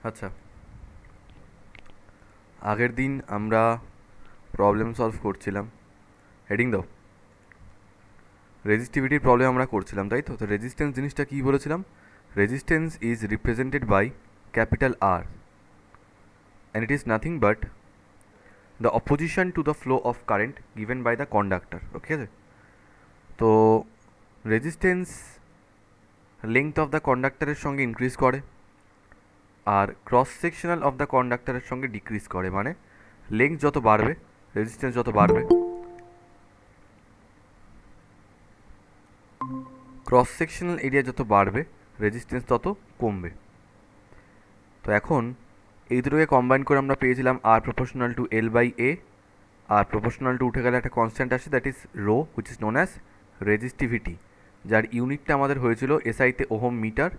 আচ্ছা, আগের দিন আমরা প্রবলেম সলভ করছিলাম। হেডিং দাও। রেজিস্টিভিটির প্রবলেম আমরা করছিলাম, তাই তো? তো রেজিস্ট্যান্স জিনিসটা কী বলেছিলাম? Resistance is represented by capital R, and it is nothing but the opposition to the flow of current given by the conductor. Okay আছে? তো রেজিস্ট্যান্স লেংথ অফ দ্য কন্ডাক্টরের সঙ্গে ইনক্রিজ করে, আর ক্রস সেকশনাল অফ দ্য কন্ডাক্টরের সঙ্গে decrease করে। মানে লেংথ যত বাড়বে, রেজিস্ট্যান্স যত বাড়বে, ক্রস সেকশনাল এরিয়া যত বাড়বে, রেজিস্ট্যান্স তত কমবে। তো এখন এই দুটোকে কম্বাইন করে আমরা পেয়েছিলাম আর proportional to L by A, আর প্রপোর্শনাল টু উঠে গেলে একটা কনস্ট্যান্ট আসে, that is rho, which is known as resistivity, যার ইউনিটটা আমাদের হয়েছিল এসআইতে ওহম মিটার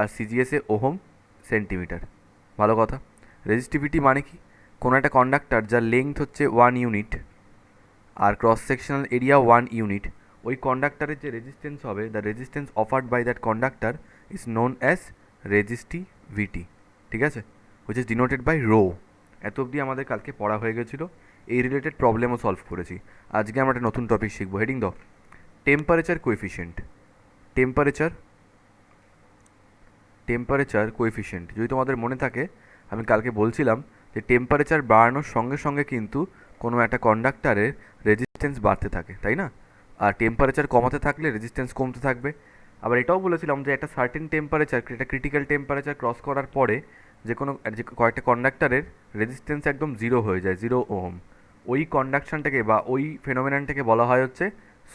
আর সিজিএসে ওহম সেন্টিমিটার। ভালো কথা। রেজিস্টিভিটি মানে কি? কোনো একটা কন্ডাক্টর যার লেংথ হচ্ছে 1 ইউনিট আর ক্রস সেকশনাল এরিয়া 1 ইউনিট, ওই কন্ডাক্টরের যে রেজিস্ট্যান্স হবে, the resistance offered by that conductor is known as resistivity. ঠিক আছে? Which is denoted by rho. এত অবধি আমাদের কালকে পড়া হয়ে গেছিলো, এই রিলেটেড প্রবলেমও সলভ করেছি। আজকে আমরা একটা নতুন টপিক শিখবো। হেডিং দাও, temperature coefficient. Temperature temperature coefficient যদি তোমাদের মনে থাকে, আমি কালকে বলছিলাম যে টেম্পারেচার বাড়ানোর সঙ্গে সঙ্গে কিন্তু কোনো একটা কন্ডাক্টরের রেজিস্ট্যান্স বাড়তে থাকে, তাই না? আর টেম্পারেচার কমাতে থাকলে রেজিস্ট্যান্স কমতে থাকবে। আবার এটাও বলেছিলাম যে একটা সার্টেন টেম্পারেচার, একটা ক্রিটিক্যাল টেম্পারেচার ক্রস করার পরে যে কয়েকটা কন্ডাক্টরের রেজিস্ট্যান্স একদম জিরো হয়ে যায়, 0 ওহম। ওই কন্ডাকশানটাকে বা ওই ফেনোমেননটাকে বলা হয় হচ্ছে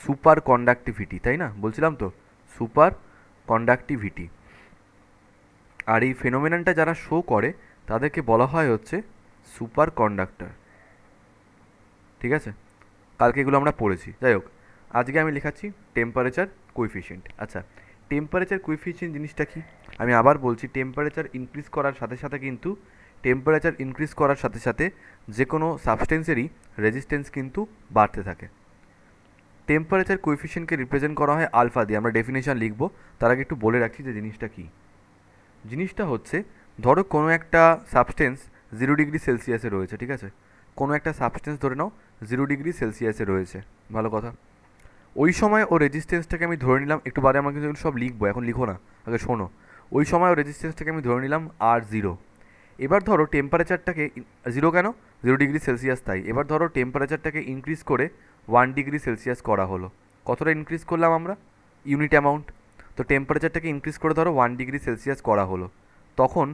সুপার কন্ডাক্টিভিটি, তাই না? বলছিলাম তো, সুপার কন্ডাক্টিভিটি। আর এই ফেনোমেননটা যারা শো করে তাদেরকে বলা হয় হচ্ছে সুপার কন্ডাক্টর। ঠিক আছে? কালকে এগুলো আমরা পড়েছি। যাই হোক, আজকে আমি লেখাচ্ছি টেম্পারেচার কোএফিসিয়েন্ট। আচ্ছা, টেম্পারেচার কোএফিসিয়েন্ট জিনিসটা কি? আমি আবার বলছি, টেম্পারেচার ইনক্রিজ করার সাথে সাথে কিন্তু যে কোনো সাবস্টেন্সেরই রেজিস্ট্যান্স কিন্তু বাড়তে থাকে। টেম্পারেচার কোএফিসিয়েন্টকে রিপ্রেজেন্ট করা হয় আলফা দিয়ে। আমরা ডেফিনেশন লিখব, তার আগে একটু বলে রাখছি যে জিনিসটা কী। জিনিসটা হচ্ছে, ধরো কোনো একটা সাবস্টেন্স 0 ডিগ্রি সেলসিয়াসে রয়েছে, ঠিক আছে? কোনো একটা সাবস্টেন্স ধরে নাও 0 ডিগ্রি সেলসিয়াসে রয়েছে। ভালো কথা। ওই সময় ও রেজিস্ট্যান্সটাকে আমি ধরে নিলাম, একটু বাদে আমরা কিন্তু সব লিখবো, এখন লিখো না, আগে শোনো। ওই সময় ও রেজিস্ট্যান্সটাকে আমি ধরে নিলাম R0। এবার ধরো টেম্পারেচারটাকে, জিরো কেন? 0 ডিগ্রি সেলসিয়াস তাই। এবার ধরো টেম্পারেচারটাকে ইনক্রিজ করে 1 ডিগ্রি সেলসিয়াস করা হলো। কতটা ইনক্রিজ করলাম আমরা? Unit amount. তো টেম্পারেচারটাকে ইনক্রিজ করে ধরো 1 ডিগ্রি সেলসিয়াস করা হলো, তখন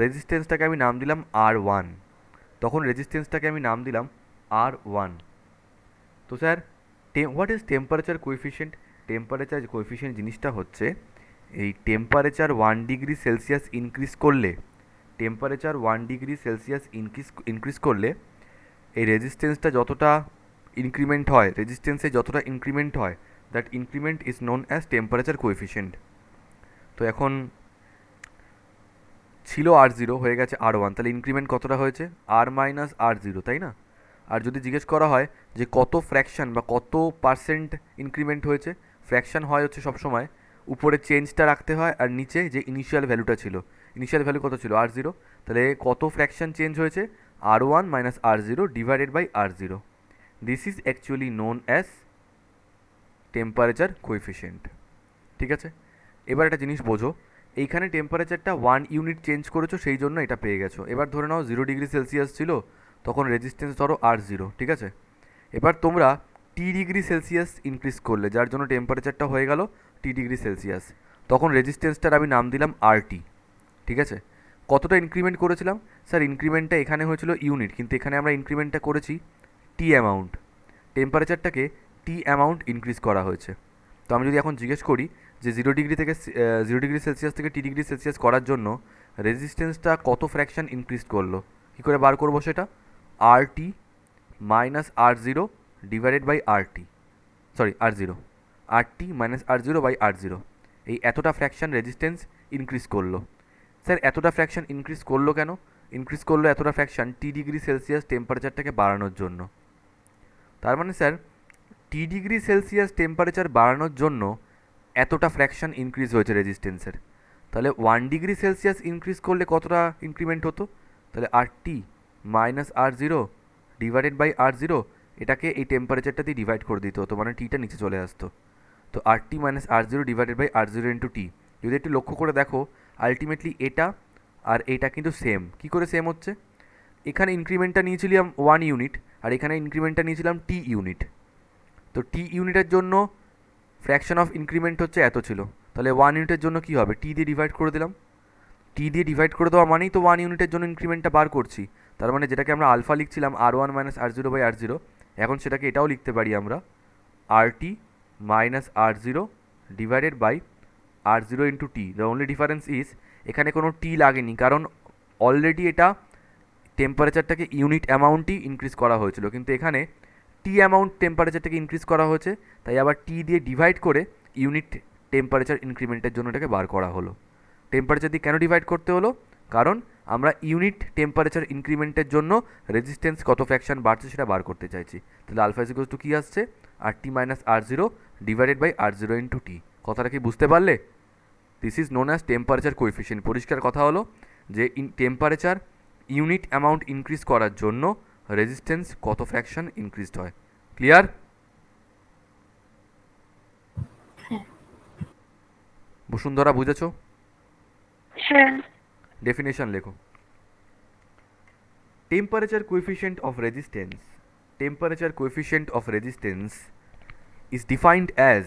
রেজিস্ট্যান্সটাকে আমি নাম দিলাম R1। তো sir, what is temperature coefficient? Temperature coefficient জিনিসটা হচ্ছে, এই টেম্পারেচার 1 ডিগ্রি সেলসিয়াস ইনক্রিজ করলে এই রেজিস্ট্যান্সে যতটা ইনক্রিমেন্ট হয়, that increment is known as temperature coefficient. তো এখন ছিল R0, হয়ে গেছে R1, তাহলে ইনক্রিমেন্ট কতটা হয়েছে? R-R0, তাই না? আর যদি জিজ্ঞেস করা হয় যে কত ফ্র্যাকশন বা কত পার্সেন্ট ইনক্রিমেন্ট হয়েছে, ফ্র্যাকশন হয় হচ্ছে সবসময় উপরে চেঞ্জটা রাখতে হয় আর নিচে যে ইনিশিয়াল ভ্যালুটা ছিল, ইনিশিয়াল ভ্যালু কত ছিল? R0। তাহলে কত ফ্র্যাকশন চেঞ্জ হয়েছে? R1 - R0 divided by R0। This is actually known as temperature coefficient. ঠিক আছে? এবার একটা জিনিস বোঝো, এইখানে টেম্পারেচারটা 1 ইউনিট চেঞ্জ করেছো, সেই জন্য এটা পেয়ে গেছো। এবার ধরে নাও 0 ডিগ্রি সেলসিয়াস ছিল, তখন রেজিস্ট্যান্স ধরো R0, ঠিক আছে? এবার তোমরা T ডিগ্রি সেলসিয়াস ইনক্রিজ করলে, যার জন্য টেম্পারেচারটা হয়ে গেল T ডিগ্রি সেলসিয়াস, তখন রেজিস্ট্যান্সটার আমি নাম দিলাম RT। ঠিক আছে? কতটা ইনক্রিমেন্ট করেছিলাম? স্যার ইনক্রিমেন্টটা এখানে হয়েছিল ইউনিট, কিন্তু এখানে আমরা ইনক্রিমেন্টটা করেছি টি অ্যামাউন্ট। টেম্পারেচারটাকে টি অ্যামাউন্ট ইনক্রিজ করা হয়েছে। তো আমি যদি এখন জিজ্ঞেস করি যে 0 ডিগ্রি সেলসিয়াস থেকে T ডিগ্রি সেলসিয়াস করার জন্য রেজিস্ট্যান্সটা কত ফ্র্যাকশন ইনক্রিজ করলো, কী করে বার করবো সেটা? RT - R0 divided by RT, sorry R0, RT - R0/R0, এই এতটা ফ্র্যাকশন রেজিস্ট্যান্স ইনক্রিজ করলো। স্যার এতটা ফ্র্যাকশন ইনক্রিজ করলো কেন? ইনক্রিজ করলো এতটা ফ্র্যাকশন T ডিগ্রি সেলসিয়াস টেম্পারেচারটাকে বাড়ানোর জন্য। তার মানে sir, T degree celsius temperature বাড়ানোর জন্য এতটা ফ্র্যাকশন ইনক্রিজ হয়েছে রেজিস্ট্যান্সের। তাহলে 1 ডিগ্রি সেলসিয়াস ইনক্রিজ করলে কতটা ইনক্রিমেন্ট হতো? তাহলে RT minus R0 divided by R0, এটাকে এই টেম্পারেচারটা দিয়ে ডিভাইড করে দিতে হতো, মানে টিটা নিচে চলে আসতো। তো RT minus R0 divided by R0 into T. যদি একটু লক্ষ্য করে দেখো, আলটিমেটলি এটা আর এটা কিন্তু সেম। কি করে সেম হচ্ছে? এখানে ইনক্রিমেন্টটা নিয়েছিলাম 1 ইউনিট, আর এখানে ইনক্রিমেন্টটা নিয়েছিলাম T ইউনিট। তো T ইউনিটের জন্য ফ্র্যাকশন অফ ইনক্রিমেন্ট হচ্ছে এত ছিল, তাহলে 1 ইউনিটের জন্য কী হবে? টি দিয়ে ডিভাইড করে দিলাম। টি দিয়ে ডিভাইড করে দেওয়া মানেই তো 1 ইউনিটের জন্য ইনক্রিমেন্টটা বার করছি। তার মানে যেটাকে আমরা alpha লিখছিলাম R1 minus R0 by R0, এখন সেটাকে এটাও লিখতে পারি আমরা RT minus R0 divided by R0 into T. The only difference is এখানে কোনো টি লাগেনি, কারণ অলরেডি এটা টেম্পারেচারটাকে ইউনিট অ্যামাউন্টই ইনক্রিজ করা হয়েছিল, কিন্তু এখানে টি অ্যামাউন্ট টেম্পারেচারটাকে ইনক্রিজ করা হয়েছে, তাই আবার টি দিয়ে ডিভাইড করে ইউনিট টেম্পারেচার ইনক্রিমেন্টের জন্য এটাকে বার করা হলো। টেম্পারেচার দিয়ে কেন ডিভাইড করতে হলো? কারণ আমরা ইউনিট টেম্পারেচার ইনক্রিমেন্টের জন্য রেজিস্ট্যান্স কত ফ্র্যাকশন বাড়ছে সেটা বার করতে চাইছি। তাহলে আলফা ইকুয়ালস টু কী আসছে? RT minus R0 divided by R0 into T. কথাটা কি বুঝতে পারলে? This is known as temperature coefficient. পরিষ্কার কথা হলো যে টেম্পারেচার ইউনিট অ্যামাউন্ট ইনক্রিজ করার জন্য রেজিস্ট্যান্স কত ফ্র্যাকশন ইনক্রিজড হয়। ক্লিয়ার? বসুন্ধরা বুঝেছো? হ্যাঁ। ডেফিনেশন লেখো। Temperature coefficient of resistance, temperature coefficient of resistance is defined as,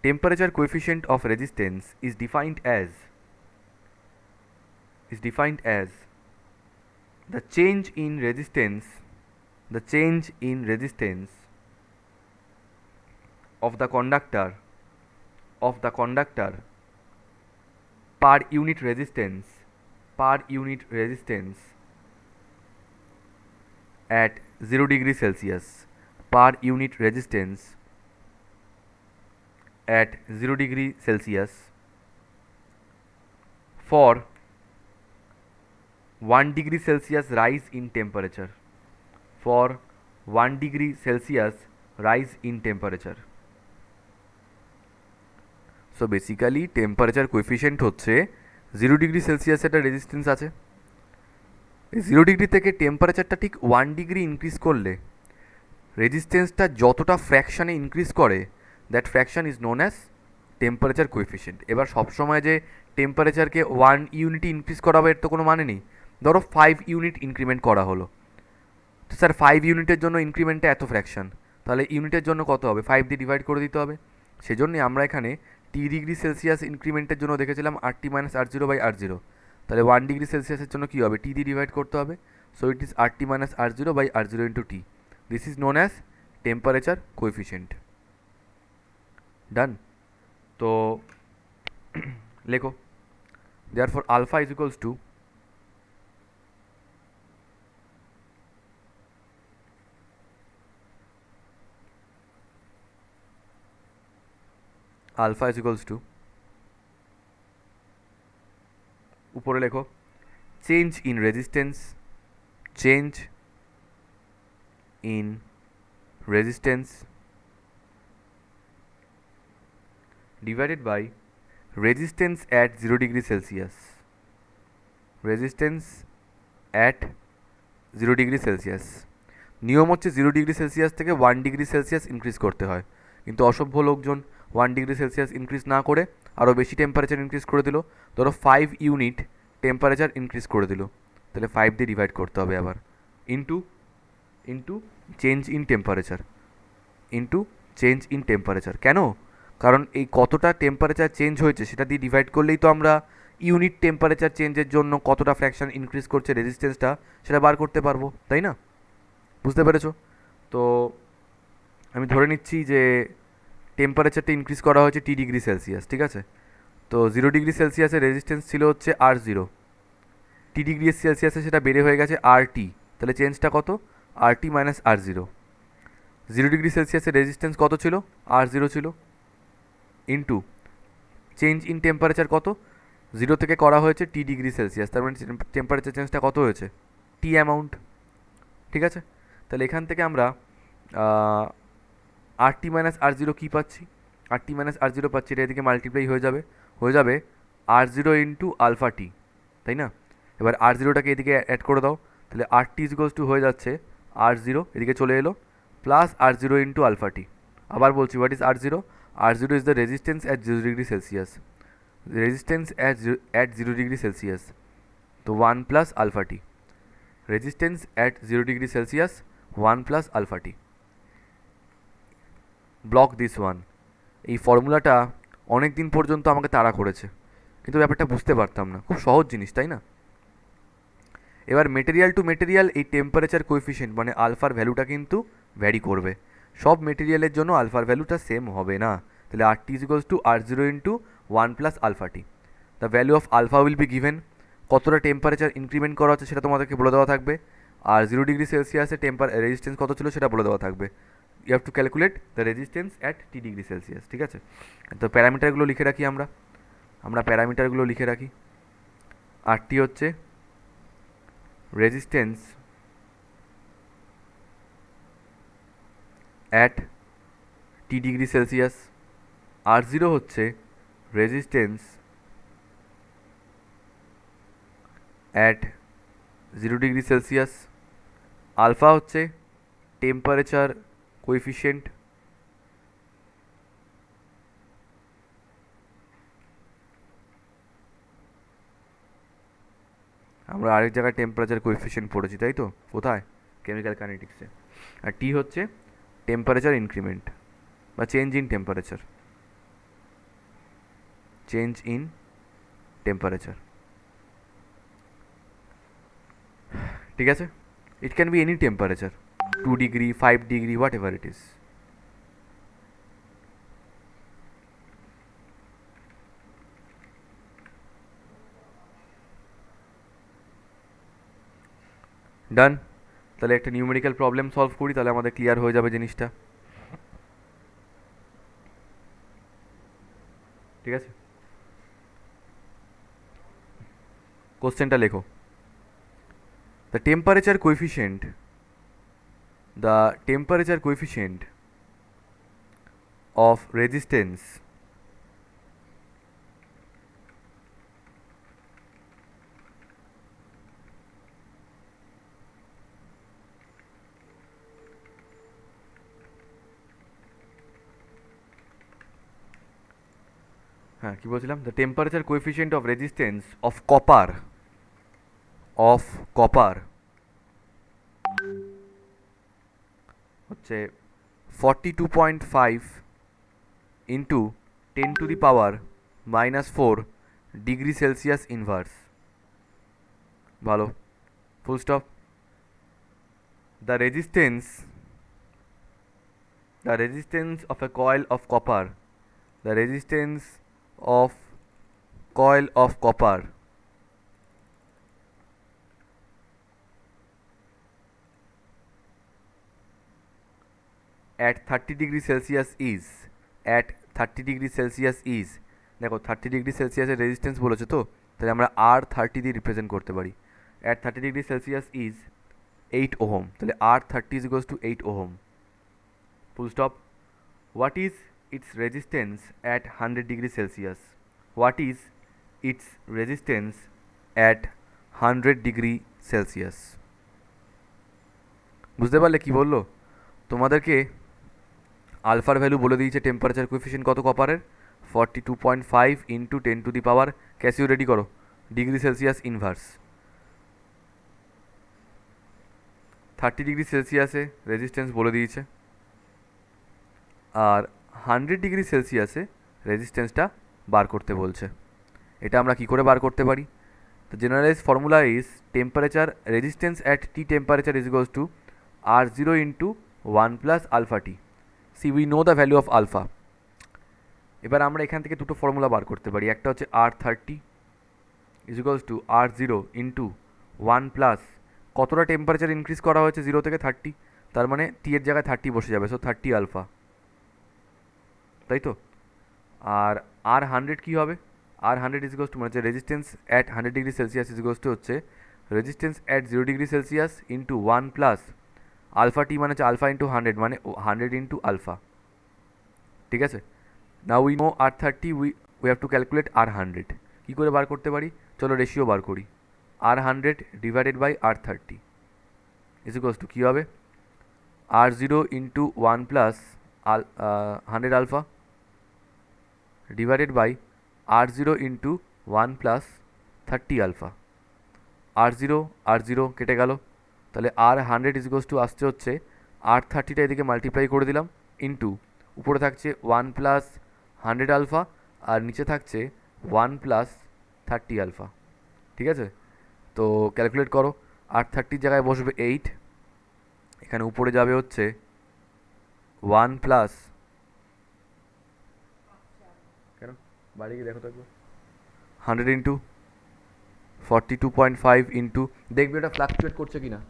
temperature coefficient of resistance is defined as the change in resistance, the change in resistance of the conductor per unit resistance at 0 degree Celsius, per unit resistance at 0 degree Celsius for 1 degree Celsius rise in temperature, for 1 degree Celsius rise in temperature. So basically temperature coefficient হচ্ছে 0 degree Celsius একটা resistance আছে, এই 0 degree থেকে টেম্পারেচারটা ঠিক 1 degree increase করলে রেজিস্ট্যান্সটা যতটা ফ্র্যাকশানে increase করে, that fraction is known as temperature coefficient. এবার সবসময় যে টেম্পারেচারকে 1 ইউনিট ইনক্রিজ করা হবে এর তো কোনো মানে নেই। ধরো 5 ইউনিট ইনক্রিমেন্ট করা হলো, তো স্যার 5 ইউনিটের জন্য ইনক্রিমেন্টটা এত ফ্র্যাকশন, তাহলে ইউনিটের জন্য কত হবে? 5 দিয়ে ডিভাইড করে দিতে হবে। সেজন্যই আমরা এখানে টি ডিগ্রি সেলসিয়াস ইনক্রিমেন্টের জন্য দেখেছিলাম RT minus R0 by R0, তাহলে 1 ডিগ্রি সেলসিয়াসের জন্য কী হবে? টি দিয়ে ডিভাইড করতে হবে। So it is RT minus R0 by R0 into T. This is known as temperature coefficient. Done? তো লেখো, therefore alpha is equals to alpha is equals to, উপরে লেখো change in resistance, change in resistance divided by resistance at 0 degree Celsius, resistance at 0 degree Celsius। নিয়ম হচ্ছে 0 degree Celsius থেকে 1 degree Celsius increase করতে হয়, কিন্তু অসভ্য লোকজন 1 ডিগ্রি সেলসিয়াস ইনক্রিজ না করে আরও বেশি টেম্পারেচার ইনক্রিজ করে দিল। ধরো 5 ইউনিট টেম্পারেচার ইনক্রিজ করে দিল, তাহলে 5 দিয়ে ডিভাইড করতে হবে আবার, ইন্টু চেঞ্জ ইন টেম্পারেচার, কেন? কারণ এই কতটা টেম্পারেচার চেঞ্জ হয়েছে সেটা দিয়ে ডিভাইড করলেই তো আমরা ইউনিট টেম্পারেচার চেঞ্জের জন্য কতটা ফ্র্যাকশন ইনক্রিজ করছে রেজিস্ট্যান্সটা সেটা বার করতে পারবো, তাই না? বুঝতে পেরেছো? তো আমি ধরে নিচ্ছি যে টেম্পারেচারটা ইনক্রিজ করা হয়েছে টি ডিগ্রি সেলসিয়াস, ঠিক আছে? তো 0 ডিগ্রি সেলসিয়াসের রেজিস্ট্যান্স ছিল হচ্ছে R0, টি ডিগ্রি সেলসিয়াসে সেটা বেড়ে হয়ে গেছে RT, তাহলে চেঞ্জটা কত? RT minus R0। 0 ডিগ্রি সেলসিয়াসের রেজিস্ট্যান্স কত ছিল? R0 ছিল, ইন্টু চেঞ্জ ইন টেম্পারেচার কত? 0 থেকে করা হয়েছে টি ডিগ্রি সেলসিয়াস, তার মানে টেম্পারেচার চেঞ্জটা কত হয়েছে? টি অ্যামাউন্ট, ঠিক আছে? তাহলে এখান থেকে আমরা RT মাইনাস R0 কী পাচ্ছি? RT মাইনাস R0 পাচ্ছি, এটা এদিকে মাল্টিপ্লাই হয়ে যাবে আর জিরো ইন্টু আলফা টি, তাই না? এবার আর জিরোটাকে এদিকে অ্যাড করে দাও, তাহলে আর টি ইজিকলস টু হয়ে যাচ্ছে আর জিরো এদিকে চলে এলো plus R zero into alpha T. আবার বলছি, what is R zero? R zero is the resistance at 0 degree celsius, resistance at 0 degree celsius, তো 1 plus alpha T, resistance at 0 degree celsius 1 plus alpha T. Block this one. এই ফর্মুলাটা অনেক দিন পর্যন্ত আমাকে তাড়া করেছে, কিন্তু ব্যাপারটা বুঝতে পারতাম না, খুব সহজ জিনিস তাই না? এবার মেটেরিয়াল টু মেটেরিয়াল এই টেম্পারেচার কোএফিসিয়েন্ট মানে আলফার ভ্যালুটা কিন্তু ভ্যারি করবে, সব মেটেরিয়ালের জন্য আলফার ভ্যালুটা সেম হবে না। তাহলে R T equals to R zero into 1 plus alpha T. The value of alpha will be given, কতটা টেম্পারেচার ইনক্রিমেন্ট করা হচ্ছে সেটা তোমাদেরকে বলে দেওয়া থাকবে, আর 0 ডিগ্রি সেলসিয়াসে রেজিস্ট্যান্স কত ছিল সেটা বলে দেওয়া থাকবে। You have to calculate the resistance at T°C, ঠিক আছে? তো প্যারামিটারগুলো লিখে রাখি আমরা প্যারামিটারগুলো লিখে রাখি। আর টি হচ্ছে resistance at T°C, R zero হচ্ছে resistance at 0 degree Celsius, alpha হচ্ছে টেম্পারেচার কোএফিসিয়েন্ট, আমরা আরেক জায়গায় টেম্পারেচার কোএফিসিয়েন্ট পড়েছি তাই তো, কোথায়? কেমিক্যাল কাইনেটিক্সে। আর টি হচ্ছে টেম্পারেচার ইনক্রিমেন্ট বা change in temperature, change in temperature, ঠিক আছে? It can be any temperature, 2 degree 5 degree whatever it is. Done. তাহলে একটা নিউমেরিক্যাল প্রবলেম সলভ করি, তাহলে আমাদের ক্লিয়ার হয়ে যাবে জিনিসটা, ঠিক আছে? কোশ্চেনটা লেখো। The temperature coefficient, the temperature coefficient of resistance হ্যাঁ কি বলছিলাম, the temperature coefficient of resistance of copper হচ্ছে 42.5 ইন্টু 10⁻⁻⁴ ডিগ্রি সেলসিয়াস ইনভার্স। ভালো, full stop. The resistance of A coil of copper, the resistance of coil of copper at 30°C is, at 30°C is, দেখো 30°C resistance বলেছে তো, তাহলে আমরা R30 দিয়ে represent করতে পারি। at 30°C is 8 ওহম, তাহলে R30 is equals to 8 ohm, full stop. What is its resistance at 100°C? What is its resistance at 100°C? বুঝতে পারলে কি বললো? তোমাদেরকে আলফার ভ্যালু বলে দিয়েছে, টেম্পারেচার কোএফিসিয়েন্ট কত কপারের, 42.5 ইন্টু 10⁻, ক্যাসিও রেডি করো, degree Celsius inverse. 30°C resistance বলে দিয়েছে, আর 100°C রেজিস্ট্যান্সটা বার করতে বলছে। এটা আমরা কি করে বার করতে পারি? The generalized formula is temperature resistance at T temperature is equals to R0 into 1 plus alpha T. See, we know the value of alpha. এবার আমরা এখান থেকে দুটো ফর্মুলা বার করতে পারি, একটা হচ্ছে R30 is equals to R0 into 1 plus কতটা টেম্পারেচার ইনক্রিজ করা হয়েছে 0 থেকে 30, তার মানে টি এর জায়গায় 30 বসে যাবে, সো 30 আলফা, তাই তো? আর R100 কী হবে? R100 is equals to মানে হচ্ছে resistance at 100°C is equals to হচ্ছে resistance at 0°C into 1 plus alpha T, মানে হচ্ছে আলফা ইন্টু 100 মানে 100 ইন্টু আলফা, ঠিক আছে? Now we know R30, we have to calculate R100. কী করে বার করতে পারি? চলো রেশিও বার করি। R100 divided by R30 is equals to কী হবে? R0 into 1 plus 100 alpha divided by R0 into 1 plus 30 alpha. R0 R0 কেটে গেল, তাহলে R100 ইজ ইকুয়ালস টু আসছে হচ্ছে R30টা এদিকে মাল্টিপ্লাই করে দিলাম ইন্টু উপরে থাকছে 1 প্লাস 100 আলফা আর নিচে থাকছে 1 প্লাস 30 আলফা। ঠিক আছে, তো ক্যালকুলেট করো। R30 জায়গায় বসবে 8, এখানে উপরে যাবে হচ্ছে 1 প্লাস, কেন বাড়ি গিয়ে দেখো তো একবার, 100 ইন্টু 42.5 ইন্টু, দেখবে এটা ফ্লাকচুয়েট করছে কি না।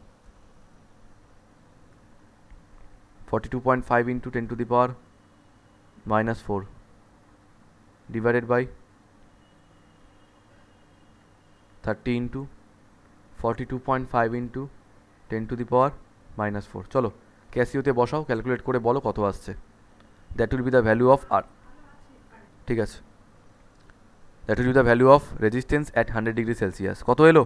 42.5 into 10 to the power -4 divided by 30 into 42.5 into 10 to the power -4। চলো ক্যাসিওতে বসাও, ক্যালকুলেট করে বলো কত আসছে। That will be the value of R, ঠিক আছে, that will be the value of resistance at 100 degree Celsius. কত এলো?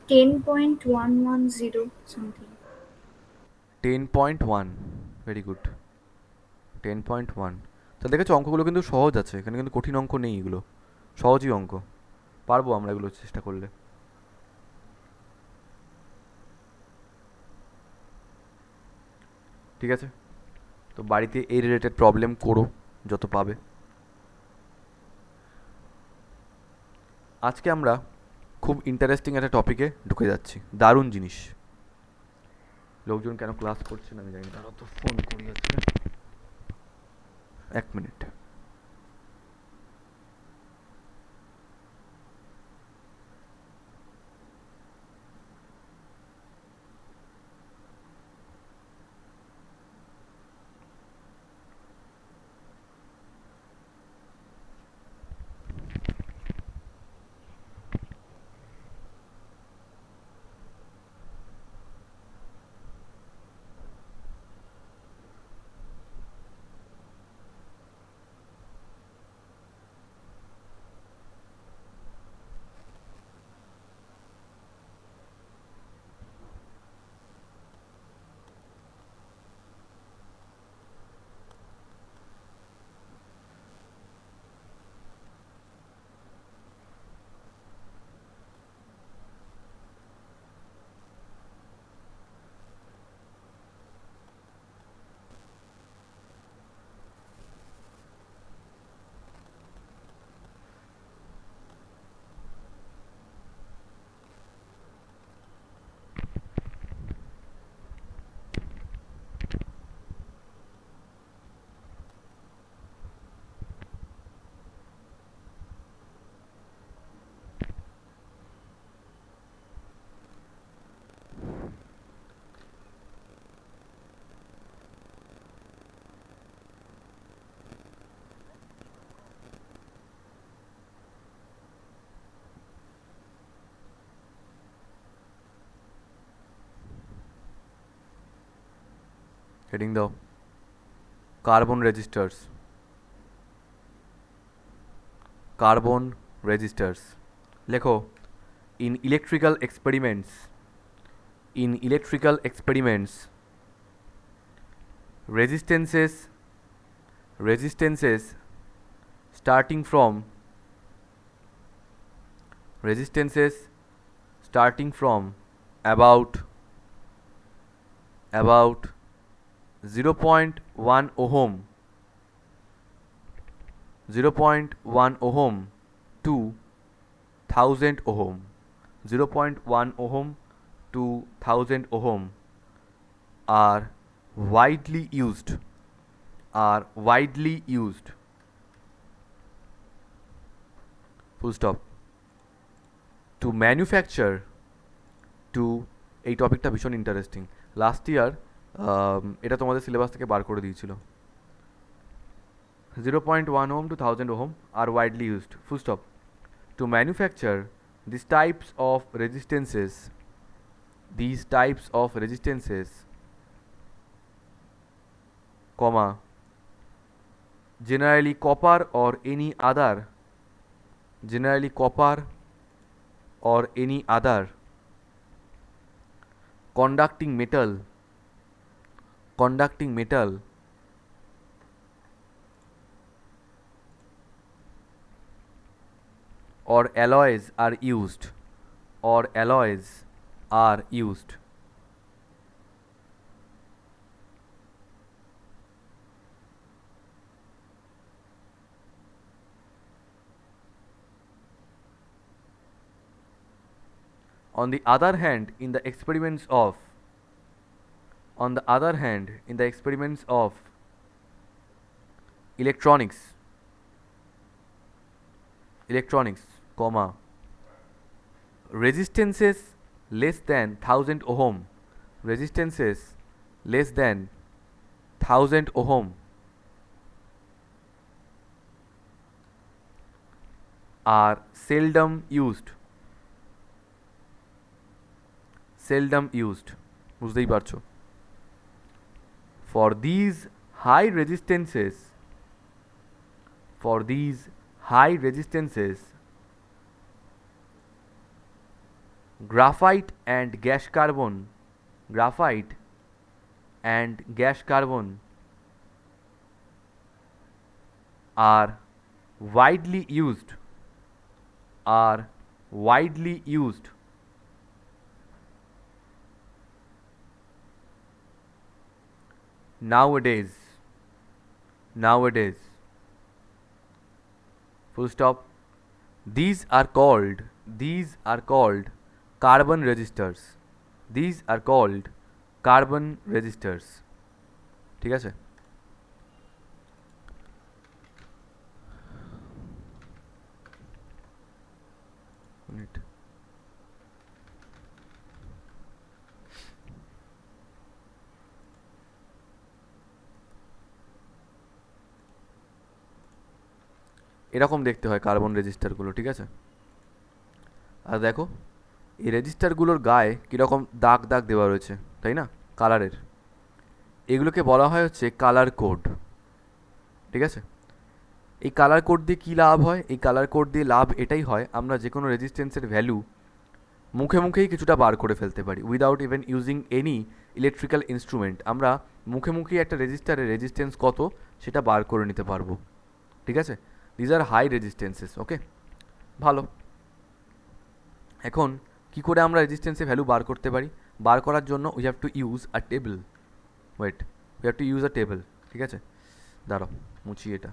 10.110 something. 10.1, very good, 10.1। তাহলে দেখেছো অঙ্কগুলো কিন্তু সহজ আছে, এখানে কিন্তু কঠিন অঙ্ক নেই, এগুলো সহজই অঙ্ক, পারবো আমরা এগুলো চেষ্টা করলে। ঠিক আছে, তো বাড়িতে এই রিলেটেড প্রবলেম করো যত পাবে। আজকে আমরা খুব ইন্টারেস্টিং একটা টপিকে ঢুকে যাচ্ছি, দারুণ জিনিস। লোকজন কেন ক্লাস করছে না আমি জানি না, তো ফোন করি আজকে, 1 মিনিট। হেডিং দাও, কার্বন রেজিস্টার্স, কার্বন রেজিস্টার্স। লেখো, in electrical experiments, in electrical experiments resistances, resistances starting from, resistances starting from about 0.1 ohm, 0.1 ohm to 1000 ohm, 0.1 ohm to 1000 ohm are widely used, are widely used, full stop, to manufacture to, এই টপিকটা ভীষণ interesting. Last year এটা তোমাদের syllabus থেকে বার করে দিয়েছিল। 0.1 ohm to 1000 ohm are widely used. Full stop. To manufacture these types of resistances, comma, generally copper or any other conducting metal or alloys are used. On the other hand, in the experiments of electronics, comma, resistances less than 1000 ohm, are seldom used. বুঝতেই পারছো। For these high resistances, graphite and gas carbon are widely used. Nowadays, full stop. These are called carbon resistors. ঠিক আছে? Minute. এরকম দেখতে হয় carbon রেজিস্টারগুলো, ঠিক আছে? আর দেখো এই রেজিস্টারগুলোর গায়ে কীরকম দাগ দেওয়া রয়েছে, তাই না, কালারের। এগুলোকে বলা হয় হচ্ছে কালার কোড, ঠিক আছে? এই কালার কোড দিয়ে কী লাভ হয়? এই কালার কোড দিয়ে লাভ এটাই হয়, আমরা যে কোনো রেজিস্ট্যান্সের ভ্যালু মুখেই কিছুটা বার করে ফেলতে পারি, without even using any electrical instrument. আমরা মুখেই একটা রেজিস্টারের রেজিস্ট্যান্স কত সেটা বার করে নিতে পারবো, ঠিক আছে? These are high রেজিস্ট্যান্সেস। ওকে, ভালো। এখন কি করে আমরা রেজিস্ট্যান্সের ভ্যালু বার করতে পারি? বার করার জন্য we have to use a table. ঠিক আছে? দাঁড়াও, মুছি এটা।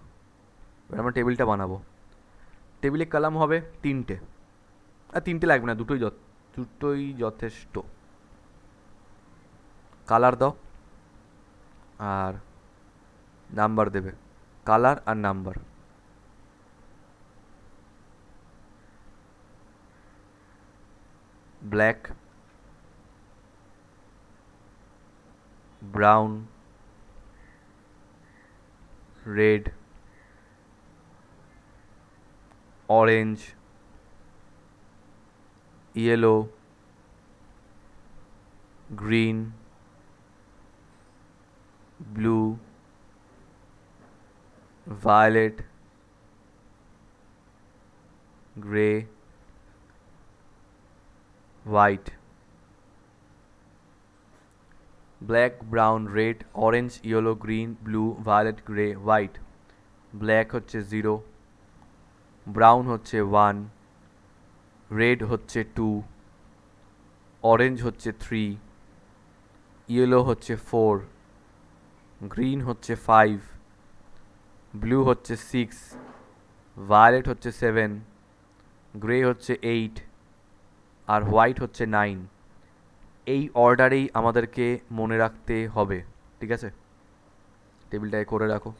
এবার আমরা টেবিলটা বানাবো। টেবিলে কলাম হবে 3টে, আর 3টে লাগবে না, দুটোই যথেষ্ট। কালার দাও আর নাম্বার দেবে, কালার আর number. Black, brown, red, orange, yellow, green, blue, violet, grey, white. Black, brown, red, orange, yellow, green, blue, violet, grey, white. Black হচ্ছে 0, ব্রাউন হচ্ছে 1, রেড হচ্ছে 2, অরেঞ্জ হচ্ছে 3, ইয়েলো হচ্ছে 4, গ্রিন হচ্ছে 5, ব্লু হচ্ছে 6, ভায়োলেট হচ্ছে 7, গ্রে হচ্ছে 8, আর হোয়াইট হচ্ছে 9। এই অর্ডারেই আমাদেরকে মনে রাখতে হবে, ঠিক আছে? টেবিলটায় করে রাখো।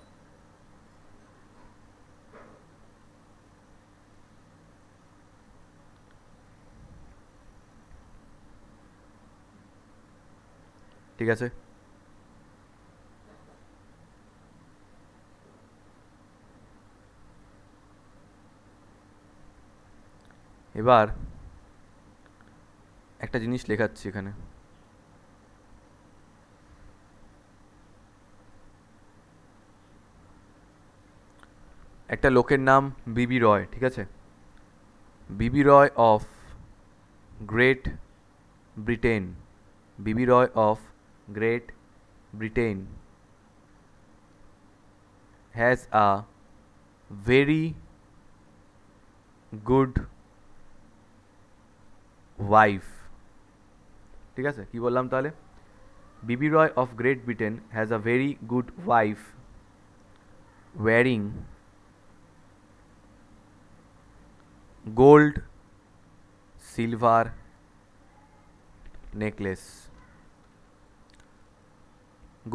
ঠিক আছে? এবার একটা জিনিস লেখাচ্ছি এখানে। একটা লোকের নাম বিবি রয়, ঠিক আছে? বিবি Roy of Great Britain, BB Roy of Great Britain has a very good wife, ঠিক আছে? কি বললাম তাহলে? BB Roy of Great Britain has a very good wife wearing gold silver necklace,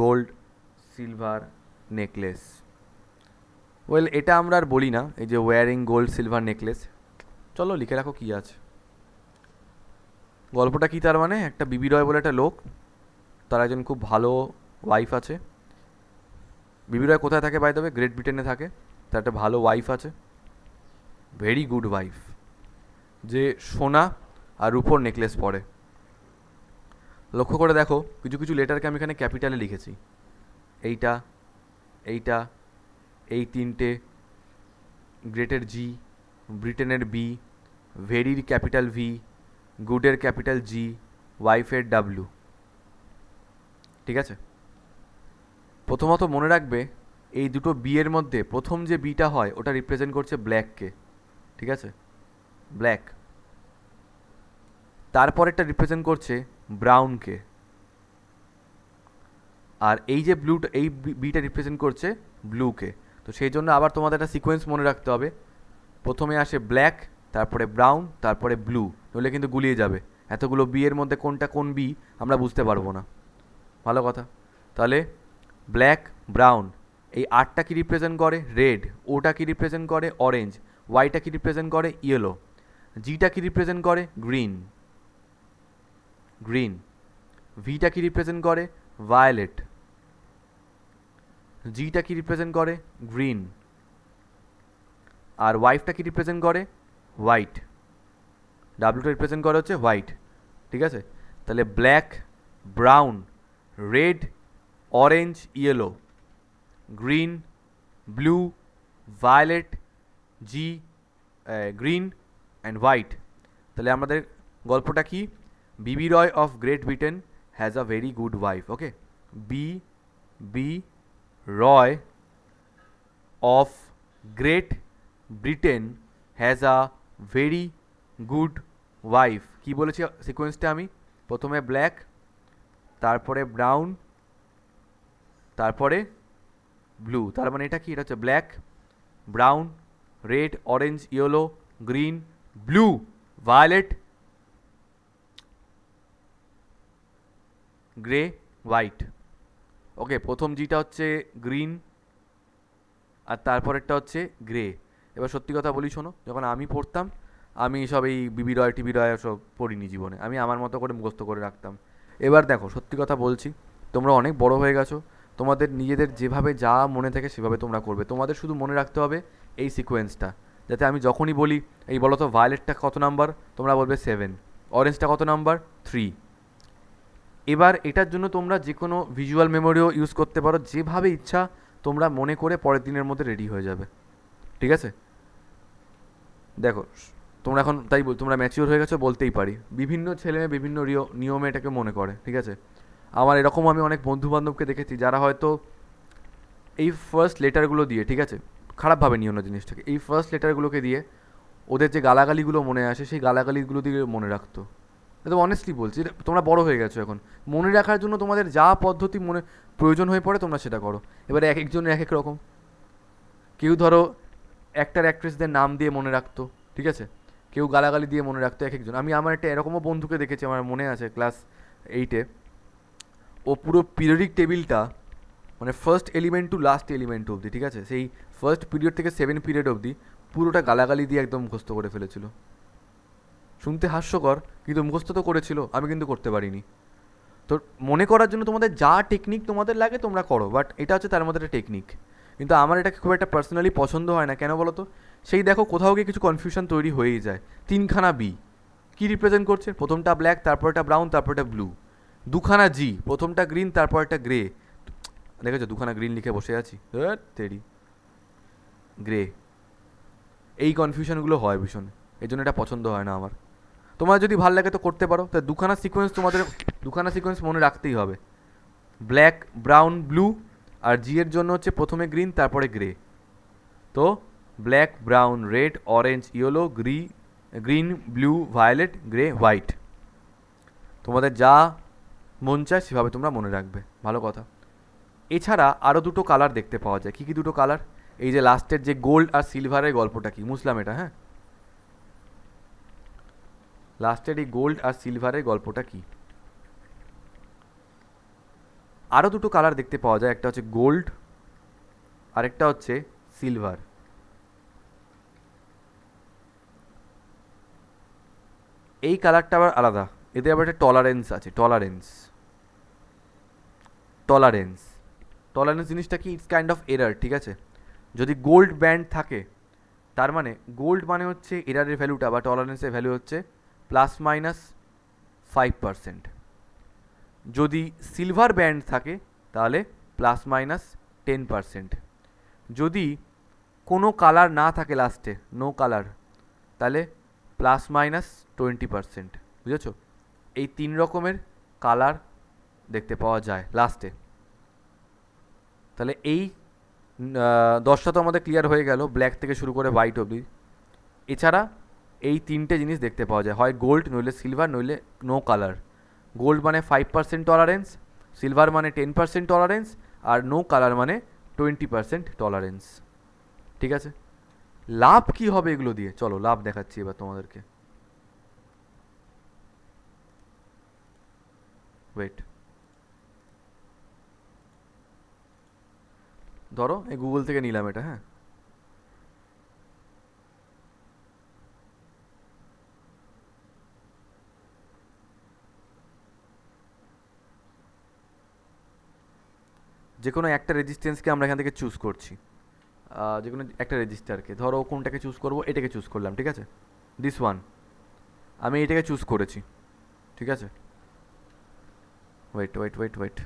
gold silver necklace. Well, এটা আমরা আর বলি না, এই যে ওয়ারিং গোল্ড সিলভার নেকলেস, চলো লিখে রাখো কী আছে। গল্পটা কী তার মানে, একটা বিবি রয় বলে একটা লোক, তার একজন খুব ভালো ওয়াইফ আছে। বিবি রয় কোথায় থাকে বাই দ্য ওয়ে? গ্রেট ব্রিটেনে থাকে। তার একটা ভালো ওয়াইফ আছে, ভেরি গুড ওয়াইফ, যে সোনা আর রূপোর নেকলেস পরে। লক্ষ্য করে দেখো, কিছু কিছু লেটারকে আমি এখানে ক্যাপিটালে লিখেছি। এইটা, এইটা, এই তিনটে, গ্রেটের জি, ব্রিটেনের বি, ভেরির ক্যাপিটাল ভি, গুডের ক্যাপিটাল জি, ওয়াইফের ডাব্লু, ঠিক আছে? প্রথমত মনে রাখবে, এই দুটো বি এর মধ্যে প্রথম যে বিটা হয় ওটা রিপ্রেজেন্ট করছে ব্ল্যাককে, ঠিক আছে? ব্ল্যাক। তারপরেরটা রিপ্রেজেন্ট করছে ব্রাউনকে, আর এই যে ব্লুটা, এই বিটা রিপ্রেজেন্ট করছে ব্লুকে। তো সেই জন্য আবার তোমাদের একটা সিকোয়েন্স মনে রাখতে হবে, প্রথমে আসে ব্ল্যাক, তারপরে ব্রাউন, তারপরে ব্লু, নইলে কিন্তু গুলিয়ে যাবে। এতগুলো বি এর মধ্যে কোনটা কোন বি আমরা বুঝতে পারবো না। ভালো কথা। তাহলে ব্ল্যাক, ব্রাউন, এই আরটা কি রিপ্রেজেন্ট করে? রেড। ওটা কি রিপ্রেজেন্ট করে? অরেঞ্জ। ওয়াইটা কি রিপ্রেজেন্ট করে? ইয়েলো। জিটা কি রিপ্রেজেন্ট করে? Green, green. ভিটা কি রিপ্রেজেন্ট করে? ভায়োলেট। জিটা কি রিপ্রেজেন্ট করে? গ্রিন। আর ওয়াইফটা কি রিপ্রেজেন্ট করে? হোয়াইট। ডাব্লুটা রিপ্রেজেন্ট করে হচ্ছে হোয়াইট, ঠিক আছে? তাহলে black, brown, red, orange, yellow, green, blue, violet, G, green and white. তাহলে আমাদের গল্পটা কি? BB Roy of Great Britain has a very good wife. Okay, B Roy of Great Britain has a very good wife. কী বলেছি সিকোয়েন্সটা আমি? প্রথমে black, তারপরে ব্রাউন, তারপরে ব্লু। তার মানে এটা কি? এটা হচ্ছে black, brown, red, orange, yellow, green, blue, violet, grey, white. Okay, প্রথম জিটা হচ্ছে গ্রিন, আর তারপরেরটা হচ্ছে গ্রে। এবার সত্যি কথা বলি, শোনো, যখন আমি পড়তাম, আমি সব এই বিবি রয় টিবি রয় সব পড়িনি জীবনে, আমি আমার মতো করে মুখস্থ করে রাখতাম। এবার দেখো, সত্যি কথা বলছি, তোমরা অনেক বড় হয়ে গেছো, তোমাদের নিজেদের যেভাবে যা মনে থাকে সেভাবে তোমরা করবে। তোমাদের শুধু মনে রাখতে হবে এই সিকোয়েন্সটা, যাতে আমি যখনই বলি এই বলো তো ভায়োলেটটা কত নাম্বার, তোমরা বলবে 7, অরেঞ্জটা কত নাম্বার, 3। এবার এটার জন্য তোমরা যে কোনো ভিজুয়াল মেমোরিও ইউজ করতে পারো, যেভাবে ইচ্ছা তোমরা মনে করে পরের দিনের মধ্যে রেডি হয়ে যাবে, ঠিক আছে? দেখো, তোমরা এখন তাই তোমরা ম্যাচিওর হয়ে গেছো বলতেই পারি, বিভিন্ন ছেলে মেয়ে বিভিন্ন নিয়মে এটাকে মনে করে, ঠিক আছে? আমার এরকম আমি অনেক বন্ধু বান্ধবকে দেখেছি যারা হয়তো এই ফার্স্ট লেটারগুলো দিয়ে, ঠিক আছে, খারাপভাবে নিও না জিনিসটাকে, এই ফার্স্ট লেটারগুলোকে দিয়ে ওদের যে গালাগালিগুলো মনে আসে সেই গালাগালিগুলো দিয়ে মনে রাখতো। একদম অনেস্টলি বলছি, তোমরা বড় হয়ে গেছো এখন, মনে রাখার জন্য তোমাদের যা পদ্ধতি মনে প্রয়োজন হয়ে পড়ে তোমরা সেটা করো। এবারে এক একজনের এক এক রকম, কেউ ধরো অ্যাক্টার অ্যাক্ট্রেসদের নাম দিয়ে মনে রাখতো, ঠিক আছে? কেউ গালাগালি দিয়ে মনে রাখতো, এক একজন। আমি আমার একটা এরকমও বন্ধুকে দেখেছি, আমার মনে আছে ক্লাস 8-এ, ও পুরো পিরিয়ডিক টেবিলটা, মানে first element to last element অবধি, ঠিক আছে, সেই ফার্স্ট পিরিয়ড থেকে 7 পিরিয়ড অবধি পুরোটা গালাগালি দিয়ে একদম মুখস্থ করে ফেলেছিল। শুনতে হাস্যকর, কিন্তু মুখস্থ তো করেছিল, আমি কিন্তু করতে পারিনি। তো মনে করার জন্য তোমাদের যা টেকনিক তোমাদের লাগে তোমরা করো, বাট এটা হচ্ছে তার মধ্যে একটা টেকনিক। কিন্তু আমার এটাকে খুব একটা পার্সোনালি পছন্দ হয় না, কেন বলো তো? সেই দেখো কোথাও গিয়ে কিছু কনফিউশন তৈরি হয়েই যায়। তিনখানা বি কি রিপ্রেজেন্ট করছে? প্রথমটা ব্ল্যাক, তারপরটা ব্রাউন, তারপরটা ব্লু। দুখানা জি, প্রথমটা গ্রিন, তারপরটা গ্রে। দেখেছো দুখানা গ্রিন লিখে বসে আছি, তেরি গ্রে। এই কনফিউশনগুলো হয় ভীষণ, এই জন্য এটা পছন্দ হয় না আমার। তোমার যদি ভালো লাগে তো করতে পারো। তা দুখানা সিকোয়েন্স তোমাদের, দুখানা সিকোয়েন্স মনে রাখতেই হবে, ব্ল্যাক ব্রাউন ব্লু। আর জি এর জন্য হচ্ছে প্রথমে গ্রিন তারপরে গ্রে। তো black brown red orange yellow green blue violet grey white. তোমাদের যা মন চায় সেভাবে তোমরা মনে রাখবে, ভালো কথা। এছাড়া আরও দুটো কালার দেখতে পাওয়া যায়। কী কী দুটো কালার? এই যে লাস্টের যে গোল্ড আর সিলভারের গল্পটা কি, মুসলাম এটা, হ্যাঁ, লাস্টের এই গোল্ড আর সিলভারের গল্পটা কি? আরও দুটো কালার দেখতে পাওয়া যায়, একটা হচ্ছে গোল্ড আরেকটা হচ্ছে সিলভার। এই কালারটা আবার আলাদা, এদের আবার একটা টলারেন্স আছে। টলারেন্স টলারেন্স টলারেন্স জিনিসটা কি? ইটস কাইন্ড অফ এরার, ঠিক আছে? যদি গোল্ড ব্যান্ড থাকে, তার মানে গোল্ড মানে হচ্ছে এরারের ভ্যালুটা বা টলারেন্সের ভ্যালু হচ্ছে +-5%। যদি সিলভার ব্যান্ড থাকে তাহলে +-10%। যদি কোনো কালার না থাকে লাস্টে, নো কালার, তাহলে +-20%। বুঝেছো? এই তিন রকমের কালার দেখতে পাওয়া যায় লাস্টে। তাহলে এই 10টা তো আমাদের ক্লিয়ার হয়ে গেল, ব্ল্যাক থেকে শুরু করে হোয়াইট অবধি। এছাড়া এই তিনটে জিনিস দেখতে পাওয়া যায়, হয় গোল্ড নইলে সিলভার নইলে নো কালার। গোল্ড মানে 5% টলারেন্স, সিলভার মানে 10% টলারেন্স, আর নো কালার মানে 20% টলারেন্স। ঠিক আছে? লাভ কি হবে এগুলো দিয়ে? চলো লাভ দেখাচ্ছি এবার তোমাদেরকে। ওয়েট, ধরো এই গুগল থেকে নিলাম এটা, হ্যাঁ। যে কোনো একটা রেজিস্ট্যান্সকে আমরা এখান থেকে চুজ করছি, যে কোনো একটা রেজিস্টারকে। ধরো কোনটাকে চুজ করবো, এটাকে চুজ করলাম, ঠিক আছে? দিস ওয়ান, আমি এটাকে চুজ করেছি, ঠিক আছে? ওয়েট ওয়েট ওয়েট ওয়েট,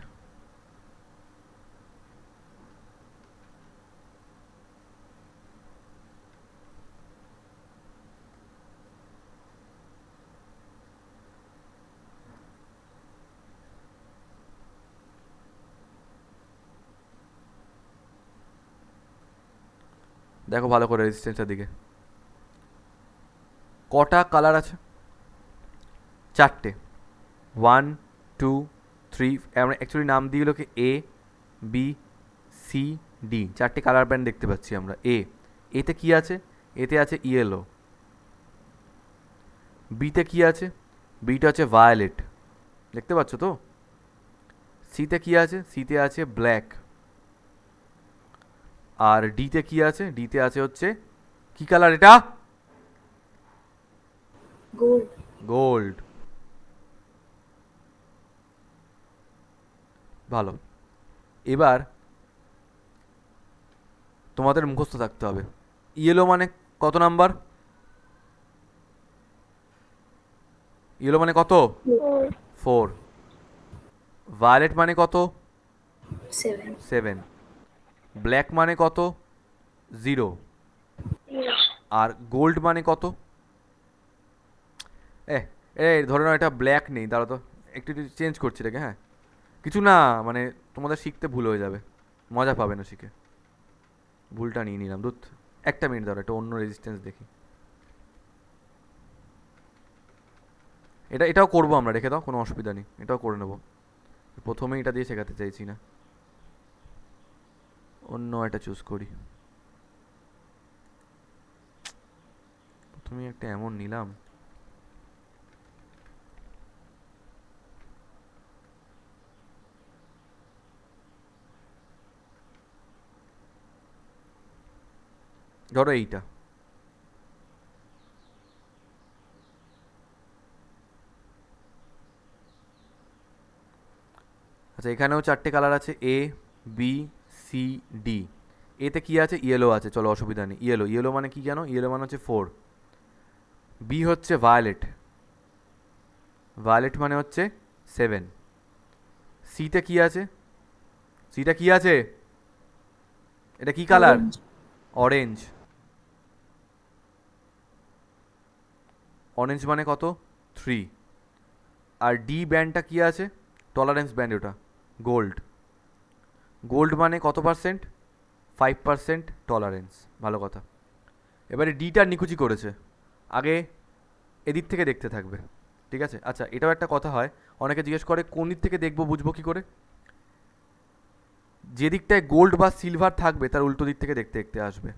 দেখো ভালো করে রেজিস্ট্যান্সের দিকে। কটা কালার আছে? চারটে। 1 2 3, আমরা অ্যাকচুয়ালি নাম দিয়ে গেলো কি A B C D। চারটে কালার ব্যান্ড দেখতে পাচ্ছি আমরা। এতে কি আছে? এতে আছে ইয়েলো। বিতে কি আছে? বিটা আছে ভায়োলেট, দেখতে পাচ্ছ তো? সিতে কি আছে? সিতে আছে ব্ল্যাক। আর ডিতে কি আছে? ডিতে আছে হচ্ছে কি কালার এটা? গোল্ড। গোল্ড। ভালো। এবার তোমাদের মুখস্থ থাকতে হবে, ইয়েলো মানে কত নাম্বার? ইয়েলো মানে কত? 4। ভায়োলেট মানে কত? 7। 7। ব্ল্যাক মানে কত? 0। আর গোল্ড মানে কত? এ এ ধরে নাও এটা ব্ল্যাক নেই, দাঁড়া তো একটু একটু চেঞ্জ করছি এটাকে, হ্যাঁ। কিছু না, মানে তোমাদের শিখতে ভুল হয়ে যাবে, মজা পাবে না শিখে। ভুলটা নিয়ে নিলাম, দুধ। একটা মিনিট দাঁড়া, একটা অন্য রেজিস্ট্যান্স দেখি। এটাও করবো আমরা, রেখে দাও, কোনো অসুবিধা নেই, এটাও করে নেবো। প্রথমেই এটা দিয়ে শেখাতে চাইছি না, অন্য একটা চুজ করি। প্রথমেই একটা এমন নিলাম। ধরো এইটা। আচ্ছা এখানেও চারটে কালার আছে, এ বি সি ডি। এতে কি আছে? ইয়েলো আছে, চলো অসুবিধা নেই। ইয়েলো, ইয়েলো মানে কি জানো? ইয়েলো মানে হচ্ছে 4। বি হচ্ছে ভায়োলেট, ভায়োলেট মানে হচ্ছে 7। সিতে কি আছে? সিটা কি আছে? এটা কি কালার? অরেঞ্জ। অরেঞ্জ। অরেঞ্জ মানে কত? 3। আর ডি ব্যান্ডটা কি আছে? টলারেন্স ব্যান্ড, ওটা গোল্ড। গোল্ড মানে কত পার্সেন্ট? 5% টলারেন্স। ভালো কথা। এবারে ডিটা নিকুচি করেছে, আগে এদিক থেকে দেখতে থাকবে, ঠিক আছে? আচ্ছা এটাও একটা কথা হয়, অনেকে জিজ্ঞেস করে কোন দিক থেকে দেখবো, বুঝবো কি করে? যে দিকটায় গোল্ড বা সিলভার থাকবে তার উল্টো দিক থেকে দেখতে দেখতে আসবে,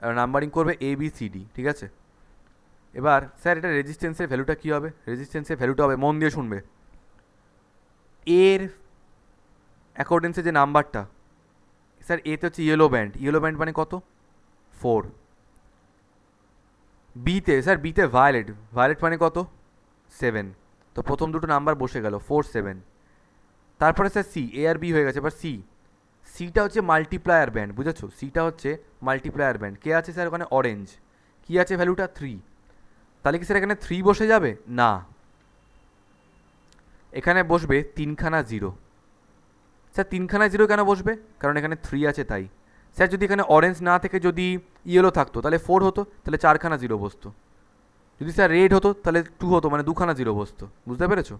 আর নাম্বারিং করবে এ বি সি ডি, ঠিক আছে? এবার স্যার এটা রেজিস্ট্যান্সের ভ্যালুটা কী হবে? রেজিস্ট্যান্সের ভ্যালুটা হবে, মন দিয়ে শুনবে, এর অ্যাকর্ডেন্সে যে নাম্বারটা, স্যার এতে হচ্ছে ইয়েলো ব্যান্ড, ইয়েলো ব্যান্ড মানে কত? 4। বিতে, স্যার বিতে ভায়োলেট, ভায়োলেট মানে কত? 7। তো প্রথম দুটো নাম্বার বসে গেল, 4 7। তারপরে স্যার সি, এ আর বি হয়ে গেছে, এবার সি। সিটা হচ্ছে মাল্টিপ্লায়ার ব্যান্ড, বুঝেছো? সিটা হচ্ছে মাল্টিপ্লায়ার ব্যান্ড। কে আছে স্যার ওখানে? অরেঞ্জ। কি আছে ভ্যালুটা? 3। তাহলে কি স্যার এখানে 3 বসে যাবে? না, এখানে বসবে তিনখানা জিরো। স্যার তিনখানা জিরো কেন বসবে? কারণ এখানে 3 আছে তাই। স্যার যদি এখানে অরেঞ্জ না থেকে যদি ইয়েলো থাকতো তাহলে 4 হতো, তাহলে চারখানা জিরো বসতো। যদি স্যার রেড হতো তাহলে 2 হতো, মানে দুখানা জিরো বসতো। বুঝতে পেরেছো?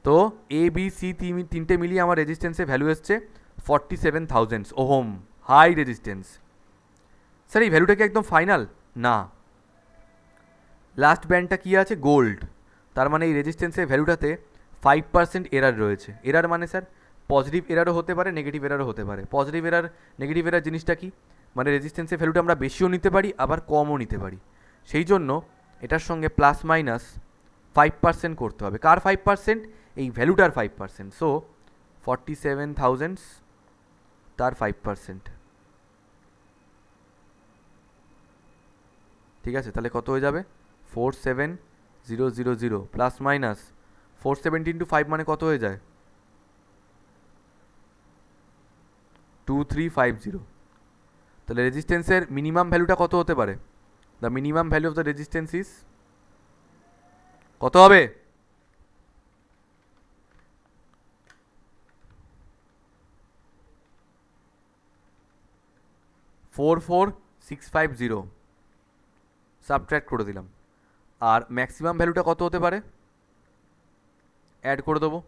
তো এ বি সি তিনটে মিলিয়ে আমার রেজিস্ট্যান্সের ভ্যালু এসছে 47,000 ওহম, হাই রেজিস্ট্যান্স। স্যার এই ভ্যালুটা কি একদম ফাইনাল? না, লাস্ট ব্যান্ডটা কি আছে? গোল্ড। তার মানে এই রেজিস্ট্যান্সের ভ্যালুটাতে 5% এরার রয়েছে। এরার মানে স্যার পজিটিভ এরারও হতে পারে, নেগেটিভ এরারও হতে পারে। পজিটিভ এরার, নেগেটিভ এরার জিনিসটা কি? মানে রেজিস্ট্যান্সের ভ্যালুটা আমরা বেশিও নিতে পারি আবার কমও নিতে পারি। সেই জন্য এটার সঙ্গে প্লাস মাইনাস 5% করতে হবে। কার 5%? এই ভ্যালুটার 5%। সো 47,000 তার 5%। ঠিক আছে, তাহলে কত হয়ে যাবে? 47,000 প্লাস মাইনাস 470 ইন্টু 5 মানে কত হয়ে যায়? 2350। তাহলে রেজিস্ট্যান্সের মিনিমাম ভ্যালুটা কত হতে পারে? The minimum value of the resistance is কত হবে? Four four six five zero, subtract করে দিলাম। আর ম্যাক্সিমাম ভ্যালুটা কত হতে পারে? অ্যাড করে দেবো,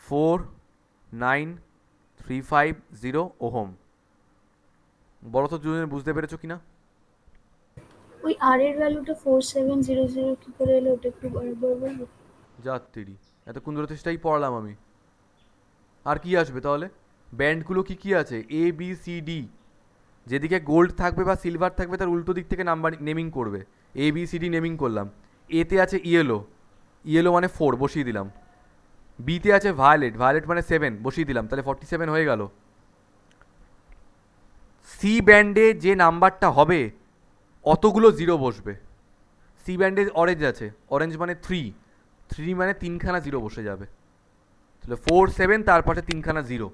49,350 ওহম। বলো তো দুজনে বুঝতে পেরেছো কিনা? ওই আর এর ভ্যালুটা 4700 কি করে এলো ওটা একটু আরেকবার বলবো? যাত্রী, এতক্ষণ ধরে চেষ্টাই পড়ালাম আমি। আর কি আসবে তাহলে? ব্যান্ডগুলো কি কি আছে? A B C D. যেদিকে গোল্ড থাকবে বা সিলভার থাকবে তার উল্টো দিক থেকে নাম্বার নেমিং করবে। A B C D naming করলাম। এতে আছে ইয়েলো, ইয়েলো মানে 4 বসিয়ে দিলাম। বিতে আছে ভায়োলেট, ভায়োলেট মানে 7 বসিয়ে দিলাম, তাহলে 47 হয়ে গেল। সি ব্যান্ডে যে নাম্বারটা হবে অতগুলো জিরো বসবে। সি ব্যান্ডে অরেঞ্জ আছে, অরেঞ্জ মানে 3, 3 মানে তিনখানা জিরো বসে যাবে। তাহলে 4 7 তারপরে তিনখানা জিরো,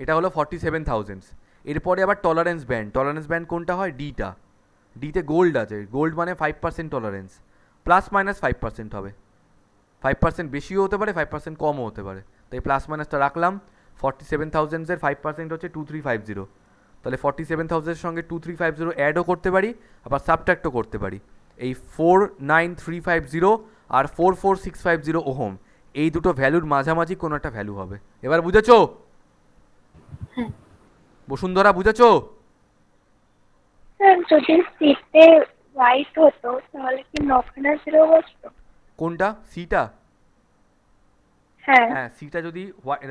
এটা হলো 47,000। এরপরে আবার টলারেন্স ব্যান্ড, টলারেন্স ব্যান্ড কোনটা হয়? ডিটা। ডিতে গোল্ড আছে, গোল্ড মানে 5% টলারেন্স, প্লাস মাইনাস 5% হবে। 5% বেশিও হতে পারে, 5% কমও হতে পারে, তাই প্লাস মাইনাসটা রাখলাম। 47,000-এর 5% হচ্ছে 2350। তাহলে 47,000-এর সঙ্গে 2350 অ্যাডও করতে পারি, আবার সাবট্র্যাক্টও করতে পারি। এই 49,350 আর 44,650 ওহম, এই দুটো ভ্যালুর মাঝামাঝি কোনো একটা ভ্যালু হবে। এবার বুঝেছো? হ্যাঁ। বসুন্ধরা বুঝেছো? স্যার যদি সিটে হোয়াইট হতো তাহলে কি নখানা জিরো বসতো? কোনটা? সিটা? হ্যাঁ। হ্যাঁ, সিটা যদি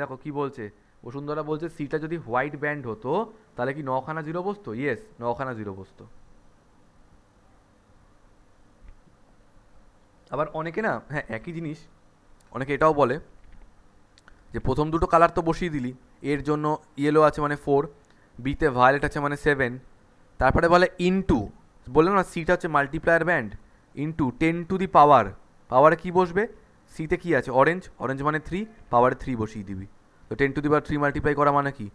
দেখো কি বলছে বসুন্ধরা, বলছে সিটা যদি হোয়াইট ব্যান্ড হতো তাহলে কি নখানা জিরো বসতো? ইয়েস, নখানা জিরো বসতো। আবার অনেকে না, হ্যাঁ একই জিনিস, অনেকে এটাও বলে যে প্রথম দুটো কালার তো বসিয়ে দিলি, এর জন্য ইয়েলো আছে মানে 4, বিতে ভায়োলেট আছে মানে 7, তারপরে বলে ইনটু, বললাম না সিটা হচ্ছে multiplier band, into 10 to the power, পাওয়ারে কী বসবে? সিতে কি আছে, অরেঞ্জ, অরেঞ্জ মানে 3, পাওয়ারে 3 বসিয়ে দিবি। তো 10⁻³ মাল্টিপ্লাই করা মানে কি,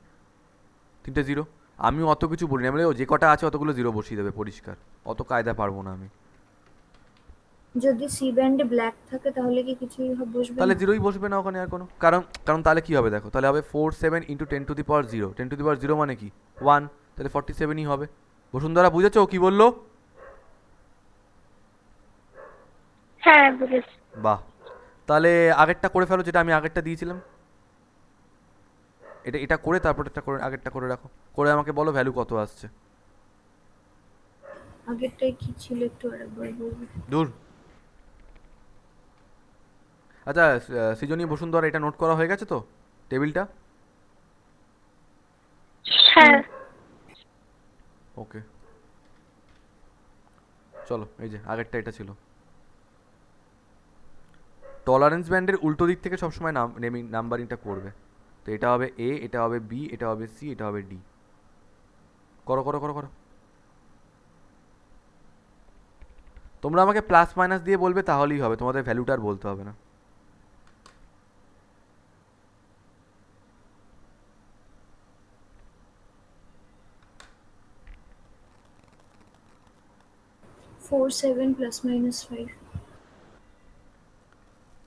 3টে 0। আমি অত কিছু বলি না, আমি বলি, ও যে কটা আছে অতগুলো 0 বসিয়ে দেবে, পরিষ্কার। অত কায়দা পারবো না আমি। যদি সি ব্যান্ডে ব্ল্যাক থাকে তাহলে কি কিছুই বসবে তাহলে না? 0ই বসবে না ওখানে আর কোনো, কারণ কারণ তাহলে কি হবে দেখো, তাহলে হবে 47 ইন্টু 10⁻0, 10⁻0 মানে কি 1, তাহলে 47ই হবে। বসুন্ধরা বুঝেছো কি বললো? হ্যাঁ বুঝেছি। বাহ, তাহলে আগেরটা করে ফেলো, যেটা আমি আগেরটা দিয়েছিলাম। এটা এটা করে তারপর একটা করে, আগেরটা করে রাখো, করে আমাকে বলো ভ্যালু কত আসছে। আগেরটাই কি ছিল একটু আরেকবার বলবো? দূর। আচ্ছা, সৃজনী, বসুন্ধরা, এটা নোট করা হয়ে গেছে তো টেবিলটা? হ্যাঁ। ওকে, চলো, এই যে আগেরটা এটা ছিল। টলারেন্স ব্যান্ডের উল্টো দিক থেকে সবসময় নাম্বারিংটা করবে। তো এটা হবে এ, এটা হবে বি, এটা হবে সি, এটা হবে ডি। করো করো করো করো। তোমরা আমাকে প্লাস মাইনাস দিয়ে বলবে, তাহলেই হবে, তোমাদের ভ্যালুটা আর বলতে হবে না। Four seven plus minus 5।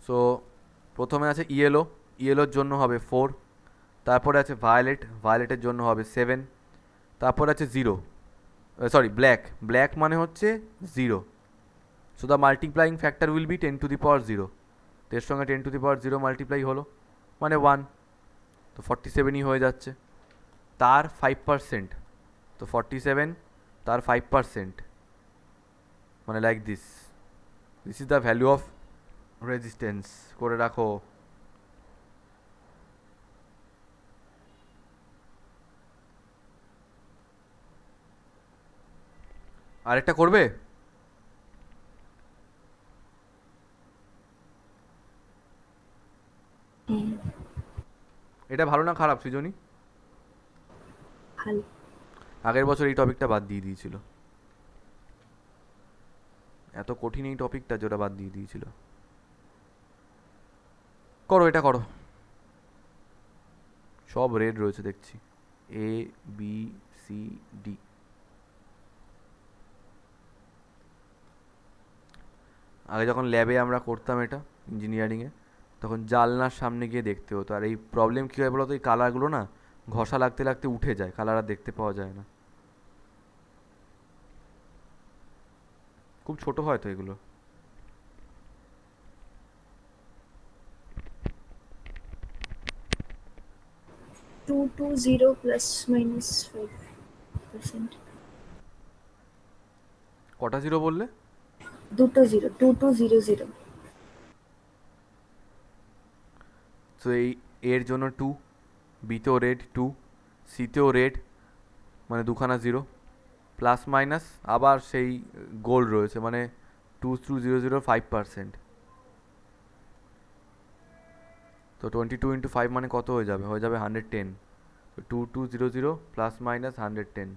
So প্রথমে আছে ইয়েলো, ইয়েলোর জন্য হবে 4। তারপরে আছে ভায়োলেট, ভায়োলেটের জন্য হবে 7। তারপর আছে 0, সরি ব্ল্যাক, ব্ল্যাক মানে হচ্ছে 0। So the multiplying factor will be 10⁻0। তো এর সঙ্গে 10⁻0 মাল্টিপ্লাই হলো মানে 1, তো 47ই হয়ে যাচ্ছে। তার 5%, তো 47 তার 5% মানে like this, this is the value of resistance. করে রাখো। আরেকটা করবে? এটা ভালো না খারাপ সৃজনী? ভালো। আগের বছর এই টপিকটা বাদ দিয়ে দিয়েছিল, এত কঠিন এই টপিকটা যেটা বাদ দিয়ে দিয়েছিল। করো, এটা করো। সব রেড রয়েছে দেখছি, এ বি সি ডি। আগে যখন ল্যাবে আমরা করতাম এটা ইঞ্জিনিয়ারিংয়ে, তখন জানলার সামনে গিয়ে দেখতে হতো। আর এই প্রবলেম কী হয় বলো তো, এই কালারগুলো না ঘষা লাগতে লাগতে উঠে যায়, কালার আর দেখতে পাওয়া যায় না। খুব ছোট হয় তো এগুলো। 220 প্লাস মাইনাস 5%। কটা জিরো বললে? দুটো 0, 2200। তো এই এর জন্য 2, বিতেও রেড 2, সিতেও রেড, মানে দুখানা 0, প্লাস মাইনাস আবার সেই গোল্ড রয়েছে, মানে 2200 5%। তো 22 × 5 মানে কত হয়ে যাবে, হয়ে যাবে 110। তো 2200 প্লাস মাইনাস 110।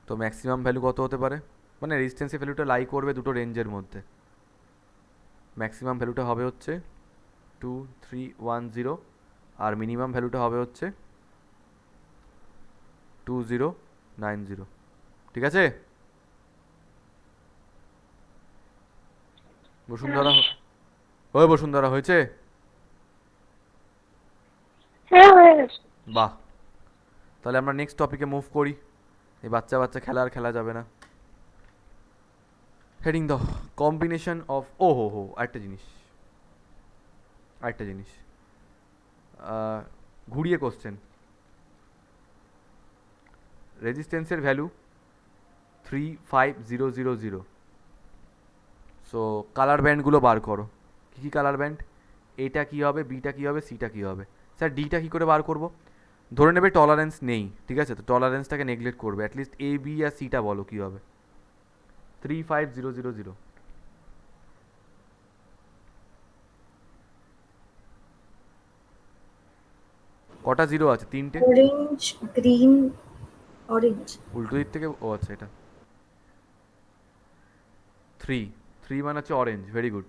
তো ম্যাক্সিমাম ভ্যালু কত হতে পারে, মানে রেজিস্ট্যান্সের ভ্যালুটা লাই করবে দুটো রেঞ্জের মধ্যে। ম্যাক্সিমাম ভ্যালুটা হবে হচ্ছে 2310, আর মিনিমাম ভ্যালুটা হবে হচ্ছে 2090। ঠিক আছে বসুন্ধরা? ওই বসুন্ধরা, হয়েছে? হ্যাঁ হয়ে গেছে। বাহ, তাহলে আমরা নেক্সট টপিকে মুভ করি। এই বাচ্চা বাচ্চা খেলা আর খেলা যাবে না। হেডিং দাও, কম্বিনেশন অফ, ও হো হো, আরেকটা জিনিস, আরেকটা জিনিস, ঘুরিয়ে কোশ্চেন। রেজিস্ট্যান্সের ভ্যালু 35000। সো কালার ব্যান্ডগুলো বার করো। কী কী কালার ব্যান্ড? এটা কী হবে, বিটা কী হবে, সিটা কী হবে? স্যার ডিটা কী করে বার করব? ধরে নেবে টলারেন্স নেই, ঠিক আছে, তো টলারেন্সটাকে নেগলেক্ট করবে, অ্যাটলিস্ট এ বি আর সিটা বলো কী হবে। 35000। কটা জিরো আছে? 3টে। Orange, green, orange. উল্টো দিক থেকে, ও আচ্ছা, এটা 3, 3 মানে হচ্ছে orange, very good.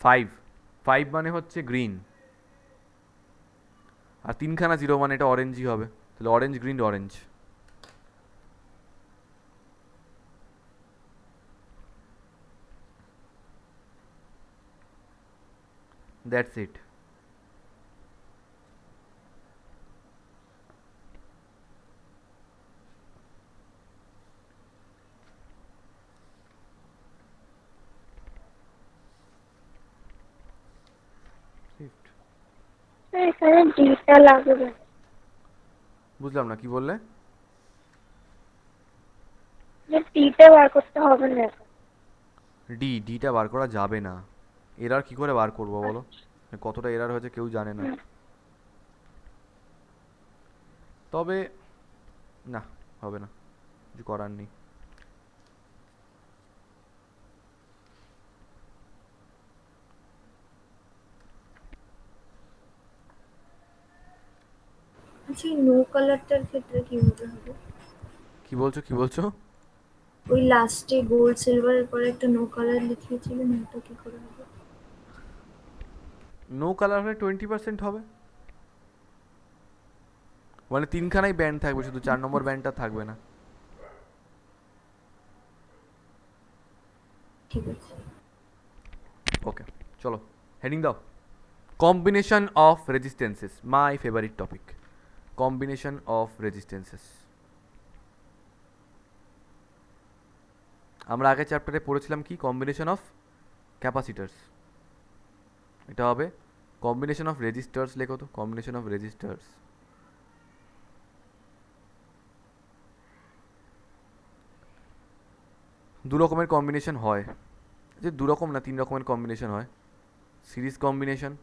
Five, five মানে হচ্ছে গ্রিন, আর তিনখানা জিরো মানে এটা অরেঞ্জই হবে, তাহলে orange green orange. That's it. এখানে ডিটা লাগবে। বুঝলাম না কি বললে? যে ডিটা বার করতে হবে না এখন। ডিটা বার করা যাবে না। এরার কি করে বার করবো বলো? কতটা এরার হয়েছে কেউ জানে না। তবে না, হবে না, কিছু করার নেই। আচ্ছা, নো কালারটার ক্ষেত্রে কিভাবে হবে? কি বলছো কি বলছো? ওই লাস্টে গোল্ড সিলভারের পরে একটা নো কালার লিখিয়েছিলেন, ওটা কি করে হবে? নো কালার হলে 20% হবে, মানে তিনখানাই ব্যান্ড থাকবে, শুধু 4 নম্বর ব্যান্ডটা থাকবে না। ঠিক আছে। ওকে, চলো হেডিং দাও। Combination of resistances, my favourite topic. Combination of resistances আমরা আগের চ্যাপ্টারে পড়েছিলাম কি? Combination of capacitors. এটা হবে কম্বিনেশন অফ রেজিস্টার্স। লেখো তো, কম্বিনেশন অফ রেজিস্টার্স। দু রকমের কম্বিনেশন হয়, যে দু রকম না, 3 রকমের কম্বিনেশন হয়। সিরিজ কম্বিনেশন,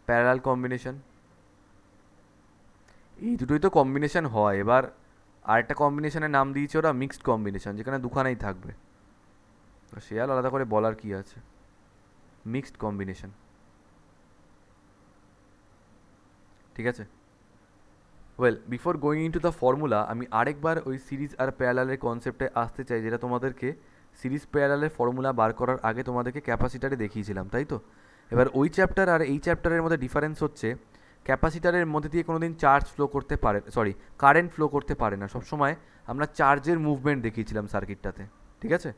প্যারালাল কম্বিনেশন, এই দুটোই তো কম্বিনেশন হয়। এবার আরেকটা কম্বিনেশনের নাম দিয়েছে ওরা মিক্সড কম্বিনেশন, যেখানে দুখানাই থাকবে। সে আর আলাদা করে বলার কি আছে? মিক্সড কম্বিনেশন, ঠিক আছে। Well, before going in to the formula, আমি আরেকবার ওই সিরিজ আর প্যারালালের কনসেপ্টে আসতে চাই, যেটা তোমাদেরকে সিরিজ প্যারালালের ফর্মুলা বার করার আগে তোমাদেরকে ক্যাপাসিটারে দেখিয়েছিলাম, তাই তো? এবার ওই চ্যাপ্টার আর এই চ্যাপ্টারের মধ্যে ডিফারেন্স হচ্ছে, ক্যাপাসিটারের মধ্যে দিয়ে কোনো দিন চার্জ ফ্লো করতে পারে, সরি, কারেন্ট ফ্লো করতে পারে না। সবসময় আমরা চার্জের মুভমেন্ট দেখিয়েছিলাম সার্কিটটাতে, ঠিক আছে।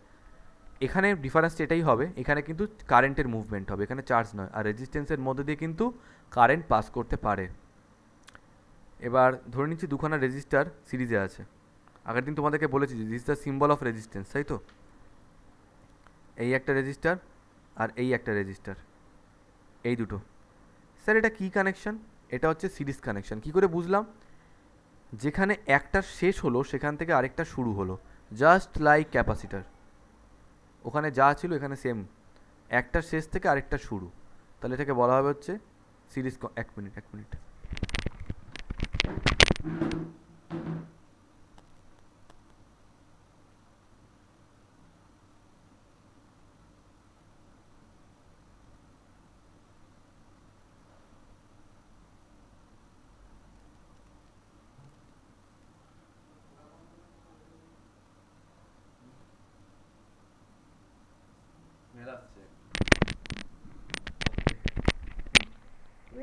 এখানে ডিফারেন্সটা এটাই হবে, এখানে কিন্তু কারেন্টের মুভমেন্ট হবে, এখানে চার্জ নয়। আর রেজিস্ট্যান্সের মধ্যে দিয়ে কিন্তু কারেন্ট পাস করতে পারে। এবার ধরে নিচ্ছি দুখানা রেজিস্টার সিরিজে আছে। আগের দিন তোমাদেরকে বলেছি যে this the symbol of resistance, তাই তো? এই একটা রেজিস্টার আর এই একটা রেজিস্টার, এই দুটো। স্যার এটা কী কানেকশন? এটা হচ্ছে সিরিজ কানেকশন। কী করে বুঝলাম? যেখানে একটা শেষ হলো সেখান থেকে আরেকটা শুরু হলো, জাস্ট লাইক ক্যাপাসিটার। ওখানে যা ছিল এখানে সেম, একটা শেষ থেকে আরেকটা শুরু, তাহলে এটাকে বলা হবে হচ্ছে সিরিজ। এক মিনিট এক মিনিট।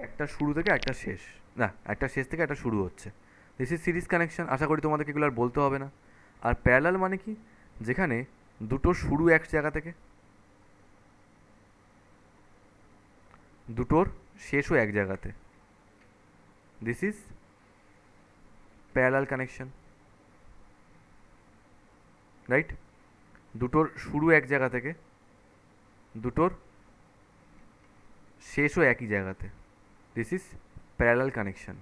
একটা শুরু থেকে একটা শেষ, না একটা শেষ থেকে একটা শুরু হচ্ছে, দিস ইজ সিরিজ কানেকশন। আশা করি তোমাদেরকে এগুলো আর বলতে হবে না। আর প্যারালাল মানে কি? যেখানে দুটো শুরু এক জায়গা থেকে, দুটোর শেষও এক জায়গাতে, this is parallel connection, right? দুটোর শুরু এক জায়গা থেকে, দুটোর শেষও একই জায়গাতে, দিস ইজ প্যারালাল কানেকশন।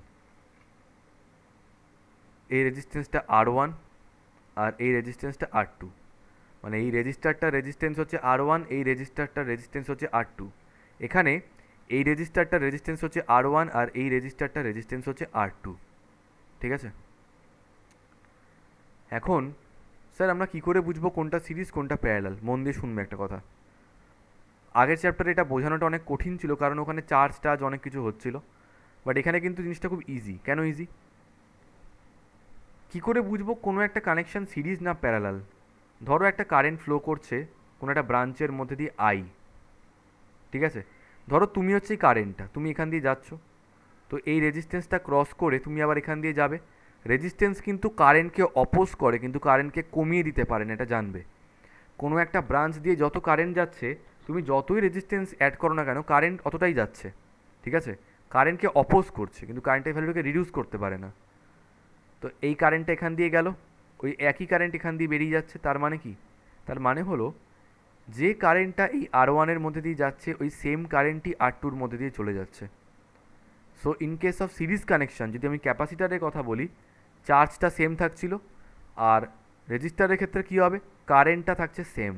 এই রেজিস্ট্যান্সটা R1 আর এই রেজিস্ট্যান্সটা R2, মানে এই রেজিস্টারটার রেজিস্ট্যান্স হচ্ছে R1, এই রেজিস্টারটার রেজিস্ট্যান্স হচ্ছে R2। এখানে এই রেজিস্টারটার রেজিস্ট্যান্স হচ্ছে R1 আর এই রেজিস্টারটার রেজিস্ট্যান্স হচ্ছে R2, ঠিক আছে। এখন স্যার আমরা কি করে বুঝবো কোনটা সিরিজ কোনটা প্যারালাল? মন দিয়ে শুনবে একটা কথা। আগের চ্যাপ্টারে এটা বোঝানোটা অনেক কঠিন ছিল, কারণ ওখানে চার্জ টার্জ অনেক কিছু হচ্ছিল। বাট এখানে কিন্তু জিনিসটা খুব ইজি। কেন ইজি? কি করে বুঝবো কোনো একটা কানেকশন সিরিজ না প্যারালাল? ধরো একটা কারেন্ট ফ্লো করছে কোনো একটা ব্রাঞ্চের মধ্যে দিয়ে আই, ঠিক আছে? ধরো তুমি হচ্ছে এই কারেন্টটা, তুমি এখান দিয়ে যাচ্ছ, তো এই রেজিস্ট্যান্সটা ক্রস করে তুমি আবার এখান দিয়ে যাবে। রেজিস্ট্যান্স কিন্তু কারেন্টকে অপোজ করে, কিন্তু কারেন্টকে কমিয়ে দিতে পারে না, এটা জানবে। কোনো একটা ব্রাঞ্চ দিয়ে যত কারেন্ট যাচ্ছে, তুমি যতই রেজিস্ট্যান্স অ্যাড করো না কেন, কারেন্ট অতটাই যাচ্ছে, ঠিক আছে? কারেন্টকে অপোজ করছে, কিন্তু কারেন্টের ভ্যালুটাকে রিডিউস করতে পারে না। তো এই কারেন্টটা এখান দিয়ে গেল, ওই একই কারেন্ট এখান দিয়ে বেরিয়ে যাচ্ছে, তার মানে কি? তার মানে হলো যে কারেন্টটা এই R1-এর মধ্যে দিয়ে যাচ্ছে, ওই সেম কারেন্টই R2-র মধ্যে দিয়ে চলে যাচ্ছে। So in case of series connection, যদি আমি ক্যাপাসিটারের কথা বলি, চার্জটা সেম থাকছিল, আর রেজিস্টারের ক্ষেত্রে কী হবে? কারেন্টটা থাকছে সেম,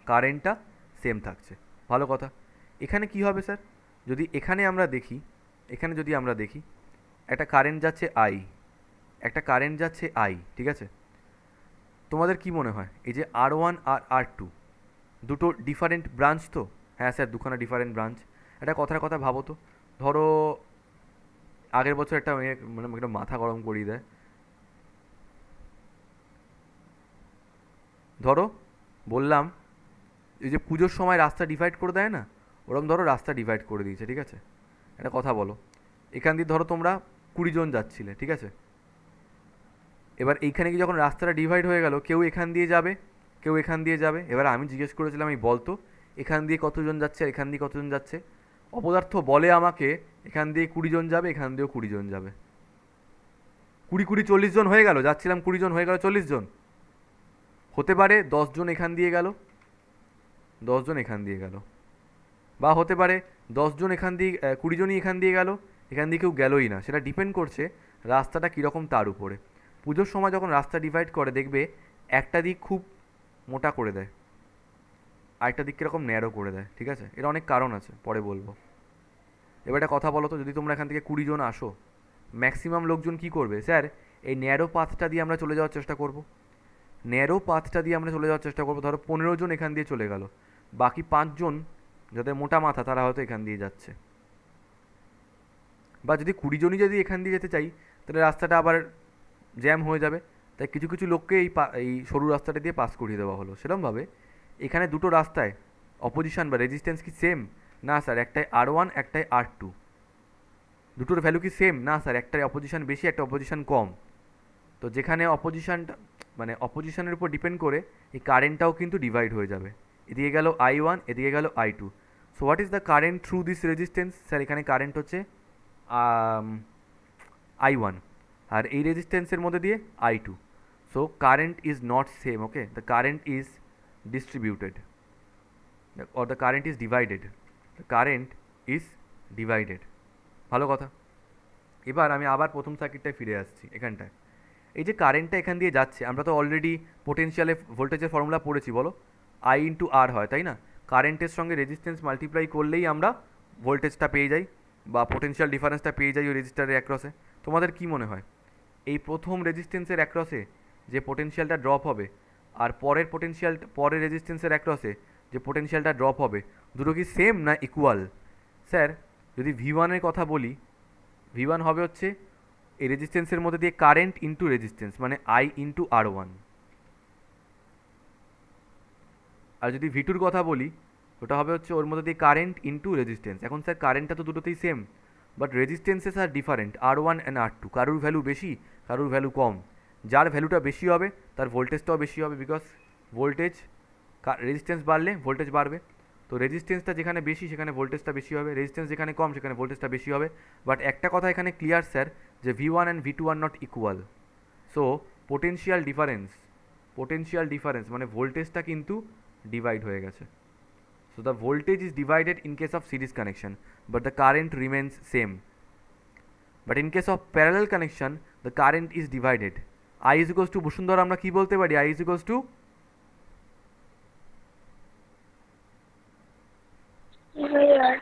কারেন্টটা সেম থাকছে। ভালো কথা। এখানে কি হবে স্যার? যদি এখানে আমরা দেখি, এখানে যদি আমরা দেখি একটা কারেন্ট যাচ্ছে আই, একটা কারেন্ট যাচ্ছে আই, ঠিক আছে? তোমাদের কি মনে হয় এই যে R1 আর R2 দুটো ডিফারেন্ট ব্রাঞ্চ তো? হ্যাঁ স্যার, দুখানা ডিফারেন্ট ব্রাঞ্চ। একটা কথার কথা ভাবো তো, ধরো আগের বছর একটা মেয়ে মানে একটা মাথা গরম করিয়ে দেয়। ধরো বললাম এই যে পুজোর সময় রাস্তা ডিভাইড করে দেয় না, ওরকম ধরো রাস্তা ডিভাইড করে দিয়েছে, ঠিক আছে? একটা কথা বলো, এখান দিয়ে ধরো তোমরা 20 জন যাচ্ছিলে, ঠিক আছে? এবার এইখানে কি যখন রাস্তাটা ডিভাইড হয়ে গেল, কেউ এখান দিয়ে যাবে, কেউ এখান দিয়ে যাবে। এবার আমি জিজ্ঞেস করেছিলাম এই বলতো এখান দিয়ে কতজন যাচ্ছে আর এখান দিয়ে কতজন যাচ্ছে? অপদার্থ বলে আমাকে এখান দিয়ে 20 জন যাবে, এখান দিয়েও 20 জন যাবে। 20 20 40 জন হয়ে গেল, যাচ্ছিলাম 20 জন হয়ে গেল 40 জন। হতে পারে 10 জন এখান দিয়ে গেল, 10 জন এখান দিয়ে গেল, বা হতে পারে 10 জন এখান দিয়ে 20 জনই এখান দিয়ে গেল, এখান দিয়ে কেউ গেলই না। সেটা ডিপেন্ড করছে রাস্তাটা কীরকম তার উপরে। পুজোর সময় যখন রাস্তা ডিভাইড করে দেখবে একটা দিক খুব মোটা করে দেয়, আরেকটা দিক কীরকম ন্যারো করে দেয়, ঠিক আছে? এর অনেক কারণ আছে, পরে বলবো। এবার একটা কথা বলো তো, যদি তোমরা এখান থেকে 20 জন আসো, ম্যাক্সিমাম লোকজন কি করবে? স্যার এই ন্যারো পাথটা দিয়ে আমরা চলে যাওয়ার চেষ্টা করব, ন্যারো পাথটা দিয়ে আমরা চলে যাওয়ার চেষ্টা করবো। ধরো 15 জন এখান দিয়ে চলে গেল, বাকি 5 জন যাদের মোটা মাথা তারা হয়তো এখান দিয়ে যাচ্ছে। বা যদি 20 জনই যদি এখান দিয়ে যেতে চাই, তাহলে রাস্তাটা আবার জ্যাম হয়ে যাবে। তাই কিছু কিছু লোককে এই সরু রাস্তাটা দিয়ে পাস করিয়ে দেওয়া হলো। সেরকমভাবে এখানে দুটো রাস্তায় অপোজিশন বা রেজিস্ট্যান্স কি সেম? না স্যার, একটাই R1, একটাই R2। দুটোর ভ্যালু কি সেম? না স্যার, একটাই অপোজিশন বেশি, একটা অপোজিশন কম। তো যেখানে অপোজিশনটা মানে অপোজিশনের উপর ডিপেন্ড করে এই কারেন্টটাও কিন্তু ডিভাইড হয়ে যাবে। এদিকে গেল I1, এদিকে গেল I2। So what is the current through this resistance? Sir এখানে কারেন্ট হচ্ছে I1, আর এই রেজিস্ট্যান্সের মধ্যে দিয়ে I2। So current is not same, okay? The current is distributed, or the current is divided, the current is divided। ভালো কথা। এবার আমি আবার প্রথম সার্কিটটায় ফিরে আসছি। এখানটায় এই যে কারেন্টটা এখান দিয়ে যাচ্ছে, আমরা তো অলরেডি পোটেনশিয়ালে ভোল্টেজের ফর্মুলা পড়েছি, বলো I ইন্টু আর হয়, তাই না? কারেন্টের সঙ্গে রেজিস্ট্যান্স মাল্টিপ্লাই করলেই আমরা ভোল্টেজটা পেয়ে যাই বা পোটেনশিয়াল ডিফারেন্সটা পেয়ে যাই ওই রেজিস্টারের অ্যাক্রসে। তোমাদের কি মনে হয় এই প্রথম রেজিস্ট্যান্সের অ্যাক্রসে যে পোটেনশিয়ালটা ড্রপ হবে আর পরের রেজিস্ট্যান্সের অ্যাক্রসে যে পোটেনশিয়ালটা ড্রপ হবে, দুটো কি সেম না ইকুয়াল? স্যার যদি V1-এর কথা বলি, V1 হবে হচ্ছে এই রেজিস্ট্যান্সের মধ্যে দিয়ে কারেন্ট ইন্টু রেজিস্ট্যান্স, মানে I ইন্টু R1। আর যদি V2-র কথা বলি, ওটা হবে হচ্ছে ওর মধ্যে দিয়ে কারেন্ট ইন্টু রেজিস্ট্যান্স। এখন স্যার কারেন্টটা তো দুটোতেই সেম, বাট রেজিস্ট্যান্সেস আর ডিফারেন্ট, R1 অ্যান্ড R2। কারুর ভ্যালু বেশি, কারুর ভ্যালু কম। যার ভ্যালুটা বেশি হবে তার ভোল্টেজটাও বেশি হবে, বিকজ ভোল্টেজ রেজিস্ট্যান্স বাড়লে ভোল্টেজ বাড়বে। তো রেজিস্ট্যান্সটা যেখানে বেশি সেখানে ভোল্টেজটা বেশি হবে, রেজিস্ট্যান্স যেখানে কম সেখানে ভোল্টেজটা বেশি হবে। বাট একটা কথা এখানে ক্লিয়ার স্যার, যে V1 and V2 are not equal. So potential difference মানে ভোল্টেজটা কিন্তু ডিভাইড হয়ে গেছে। So the voltage is divided in case of series connection, but the current remains same. But in case of parallel connection the current is divided. I is equals two, Bashundhara আমরা কি বলতে পারি? I is equals two VR।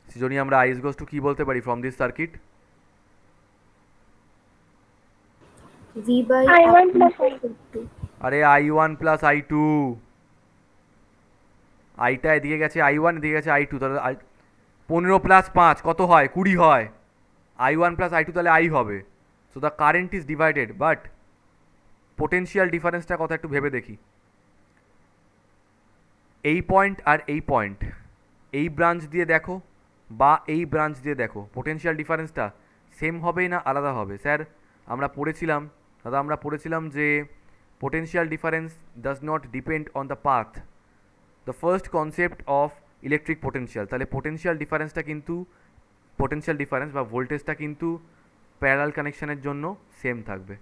সৃজনী আমরা I is equals to কি বলতে পারি from this circuit? V by I1 R1 plus plus I2। R2। আরে I1 plus I2, আইটা এদিকে গেছে I1, এদিকে গেছে I2, তাহলে 15 প্লাস 5 কত হয়? 20 হয়। I1 প্লাস I2 তাহলে I হবে। So the current is divided, but potential ডিফারেন্সটা কথা একটু ভেবে দেখি। এই পয়েন্ট আর এই পয়েন্ট, এই ব্রাঞ্চ দিয়ে দেখো বা এই ব্রাঞ্চ দিয়ে দেখো, পোটেনশিয়াল ডিফারেন্সটা সেম হবে না আলাদা হবে? স্যার আমরা পড়েছিলাম, দাদা আমরা পড়েছিলাম যে potential difference does not depend on the path, the first concept of electric potential. তাহলে পোটেনশিয়াল ডিফারেন্সটা কিন্তু, পোটেনশিয়াল ডিফারেন্স বা ভোল্টেজটা কিন্তু প্যারালাল কানেকশানের জন্য সেম থাকবে।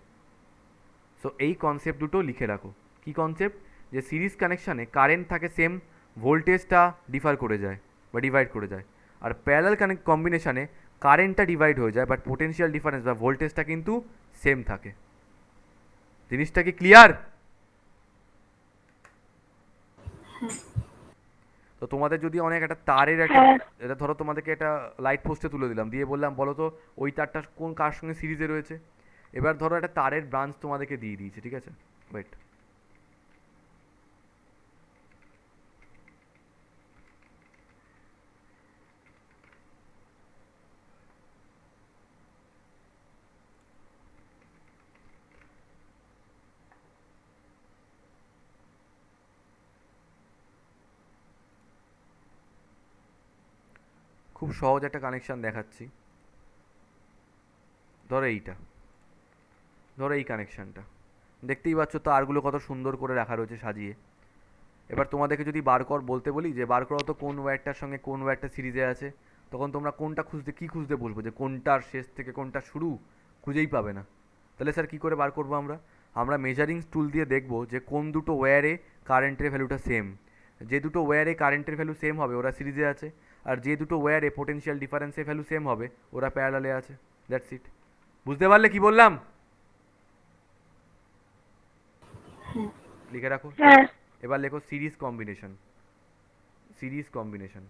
সো এই কনসেপ্ট দুটো লিখে রাখো। কি কনসেপ্ট? যে সিরিজ কানেকশানে কারেন্ট থাকে সেম, ভোল্টেজটা ডিফার করে যায় বা ডিভাইড করে যায়, আর প্যারালাল কম্বিনেশানে কারেন্টটা ডিভাইড হয়ে যায় বাট পোটেনশিয়াল ডিফারেন্স বা ভোল্টেজটা কিন্তু সেম থাকে। জিনিসটা কি ক্লিয়ার? তো তোমাদের যদি অনেক একটা তারের একটা, হ্যাঁ। এটা ধরো তোমাদেরকে একটা লাইট পোস্টে তুলে দিলাম, দিয়ে বললাম বলো তো ওই তারটা কোন কার সঙ্গে সিরিজে রয়েছে। এবার ধরো একটা তারের ব্রাঞ্চ তোমাদেরকে দিয়ে দিয়েছে, ঠিক আছে? ওয়েট, খুব সহজ একটা কানেকশান দেখাচ্ছি। ধরো এইটা, ধরো এই কানেকশানটা, দেখতেই পাচ্ছ তারগুলো কত সুন্দর করে রাখা রয়েছে সাজিয়ে। এবার তোমাদেরকে যদি বার কর বলতে বলি যে বার করো তো কোন ওয়্যারটার সঙ্গে কোন ওয়্যারটা সিরিজে আছে, তখন তোমরা কোনটা খুঁজতে, কী খুঁজতে বলবো যে কোনটার শেষ থেকে কোনটা শুরু, খুঁজেই পাবে না। তাহলে স্যার কী করে বার করবো আমরা? আমরা মেজারিং টুল দিয়ে দেখবো যে কোন দুটো ওয়্যারে কারেন্টের ভ্যালুটা সেম। যে দুটো ওয়্যারে কারেন্টের ভ্যালু সেম হবে ওরা সিরিজে আছে, আর যে দুটো ওয়্যারে পোটেনশিয়াল ডিফারেন্সের ভ্যালু সেম হবে ওরা প্যারালালে আছে। That's it. বুঝতে পারলে কি বললাম? লিখে রাখো। হ্যাঁ। এবার লেখো সিরিজ কম্বিনেশন, সিরিজ কম্বিনেশন।